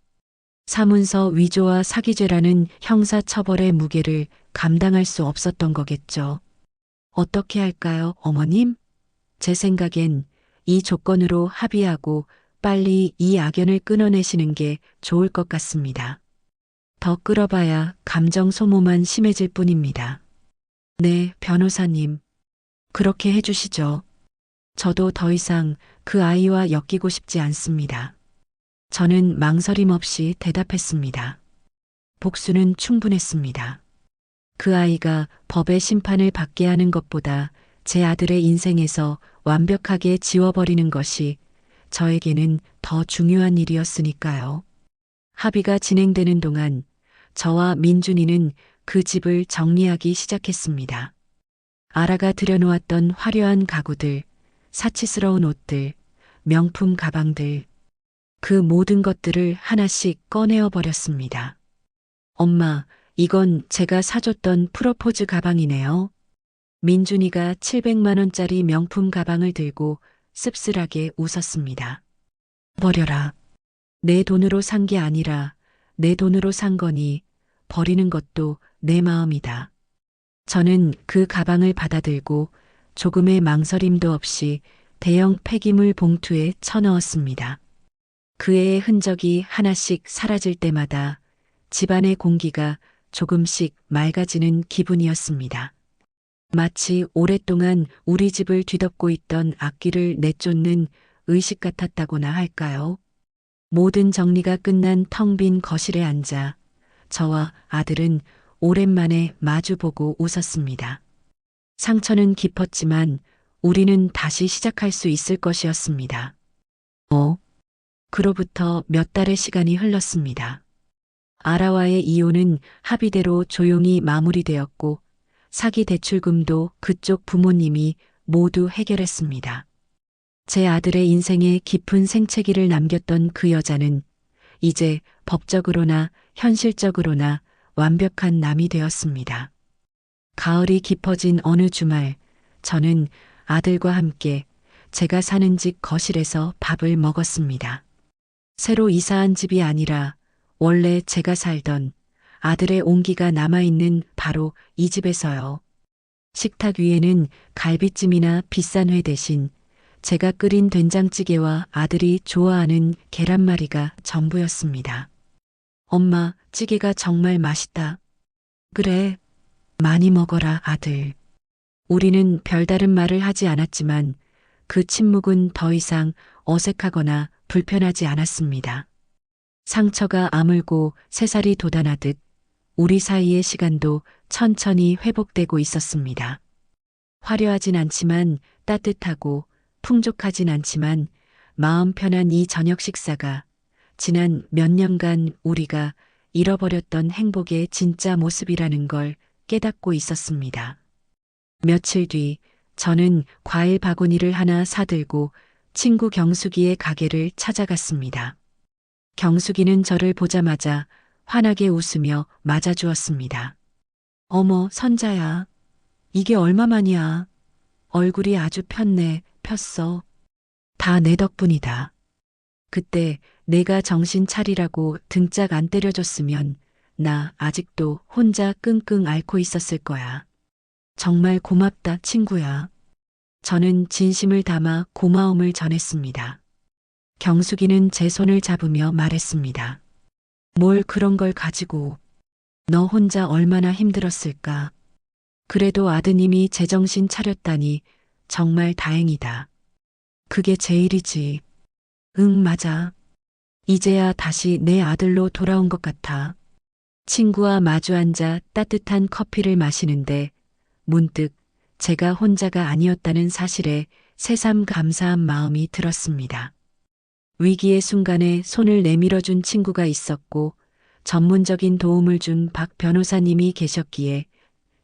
사문서 위조와 사기죄라는 형사 처벌의 무게를 감당할 수 없었던 거겠죠. 어떻게 할까요, 어머님? 제 생각엔 이 조건으로 합의하고 빨리 이 악연을 끊어내시는 게 좋을 것 같습니다. 더 끌어봐야 감정 소모만 심해질 뿐입니다. 네, 변호사님. 그렇게 해주시죠. 저도 더 이상 그 아이와 엮이고 싶지 않습니다. 저는 망설임 없이 대답했습니다. 복수는 충분했습니다. 그 아이가 법의 심판을 받게 하는 것보다 제 아들의 인생에서 완벽하게 지워버리는 것이 저에게는 더 중요한 일이었으니까요. 합의가 진행되는 동안 저와 민준이는 그 집을 정리하기 시작했습니다. 아라가 들여놓았던 화려한 가구들, 사치스러운 옷들, 명품 가방들, 그 모든 것들을 하나씩 꺼내어 버렸습니다. 엄마, 이건 제가 사줬던 프로포즈 가방이네요. 민준이가 700만 원짜리 명품 가방을 들고 씁쓸하게 웃었습니다. 버려라. 내 돈으로 산 게 아니라 내 돈으로 산 거니 버리는 것도 내 마음이다. 저는 그 가방을 받아들고 조금의 망설임도 없이 대형 폐기물 봉투에 쳐넣었습니다. 그 애의 흔적이 하나씩 사라질 때마다 집안의 공기가 조금씩 맑아지는 기분이었습니다. 마치 오랫동안 우리 집을 뒤덮고 있던 악기를 내쫓는 의식 같았다고나 할까요? 모든 정리가 끝난 텅 빈 거실에 앉아 저와 아들은 오랜만에 마주보고 웃었습니다. 상처는 깊었지만 우리는 다시 시작할 수 있을 것이었습니다. 그로부터 몇 달의 시간이 흘렀습니다. 아라와의 이혼은 합의대로 조용히 마무리되었고 사기 대출금도 그쪽 부모님이 모두 해결했습니다. 제 아들의 인생에 깊은 생채기를 남겼던 그 여자는 이제 법적으로나 현실적으로나 완벽한 남이 되었습니다. 가을이 깊어진 어느 주말, 저는 아들과 함께 제가 사는 집 거실에서 밥을 먹었습니다. 새로 이사한 집이 아니라 원래 제가 살던 아들의 온기가 남아있는 바로 이 집에서요. 식탁 위에는 갈비찜이나 비싼 회 대신 제가 끓인 된장찌개와 아들이 좋아하는 계란말이가 전부였습니다. 엄마, 찌개가 정말 맛있다. 그래, 많이 먹어라, 아들. 우리는 별다른 말을 하지 않았지만 그 침묵은 더 이상 어색하거나 불편하지 않았습니다. 상처가 아물고 새살이 돋아나듯 우리 사이의 시간도 천천히 회복되고 있었습니다. 화려하진 않지만 따뜻하고 풍족하진 않지만 마음 편한 이 저녁 식사가 지난 몇 년간 우리가 잃어버렸던 행복의 진짜 모습이라는 걸 깨닫고 있었습니다. 며칠 뒤 저는 과일 바구니를 하나 사들고 친구 경숙이의 가게를 찾아갔습니다. 경숙이는 저를 보자마자 환하게 웃으며 맞아주었습니다. 어머, 선자야. 이게 얼마만이야. 얼굴이 아주 폈네, 폈어. 다 내 덕분이다. 그때 내가 정신 차리라고 등짝 안 때려줬으면 나 아직도 혼자 끙끙 앓고 있었을 거야. 정말 고맙다, 친구야. 저는 진심을 담아 고마움을 전했습니다. 경숙이는 제 손을 잡으며 말했습니다. 뭘 그런 걸 가지고. 너 혼자 얼마나 힘들었을까. 그래도 아드님이 제정신 차렸다니 정말 다행이다. 그게 제일이지. 응, 맞아. 이제야 다시 내 아들로 돌아온 것 같아. 친구와 마주 앉아 따뜻한 커피를 마시는데 문득 제가 혼자가 아니었다는 사실에 새삼 감사한 마음이 들었습니다. 위기의 순간에 손을 내밀어준 친구가 있었고 전문적인 도움을 준 박 변호사님이 계셨기에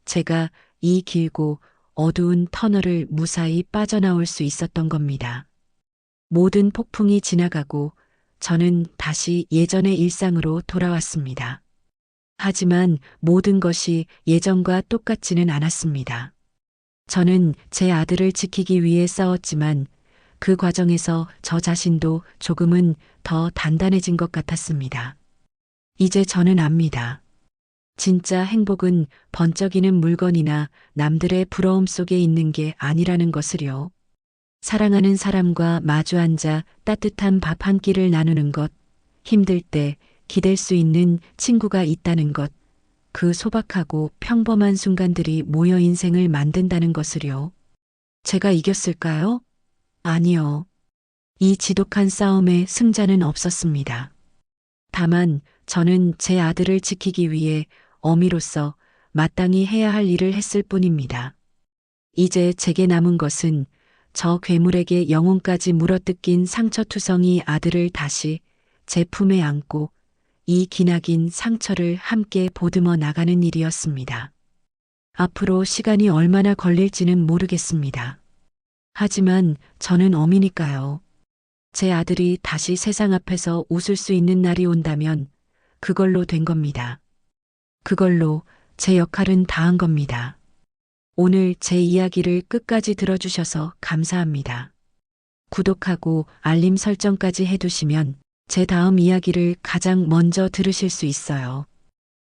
제가 이 길고 어두운 터널을 무사히 빠져나올 수 있었던 겁니다. 모든 폭풍이 지나가고 저는 다시 예전의 일상으로 돌아왔습니다. 하지만 모든 것이 예전과 똑같지는 않았습니다. 저는 제 아들을 지키기 위해 싸웠지만 그 과정에서 저 자신도 조금은 더 단단해진 것 같았습니다. 이제 저는 압니다. 진짜 행복은 번쩍이는 물건이나 남들의 부러움 속에 있는 게 아니라는 것을요. 사랑하는 사람과 마주 앉아 따뜻한 밥 한 끼를 나누는 것, 힘들 때 기댈 수 있는 친구가 있다는 것, 그 소박하고 평범한 순간들이 모여 인생을 만든다는 것을요. 제가 이겼을까요? 아니요. 이 지독한 싸움에 승자는 없었습니다. 다만 저는 제 아들을 지키기 위해 어미로서 마땅히 해야 할 일을 했을 뿐입니다. 이제 제게 남은 것은 저 괴물에게 영혼까지 물어뜯긴 상처투성이 아들을 다시 제 품에 안고 이 기나긴 상처를 함께 보듬어 나가는 일이었습니다. 앞으로 시간이 얼마나 걸릴지는 모르겠습니다. 하지만 저는 어미니까요. 제 아들이 다시 세상 앞에서 웃을 수 있는 날이 온다면 그걸로 된 겁니다. 그걸로 제 역할은 다한 겁니다. 오늘 제 이야기를 끝까지 들어주셔서 감사합니다. 구독하고 알림 설정까지 해두시면 제 다음 이야기를 가장 먼저 들으실 수 있어요.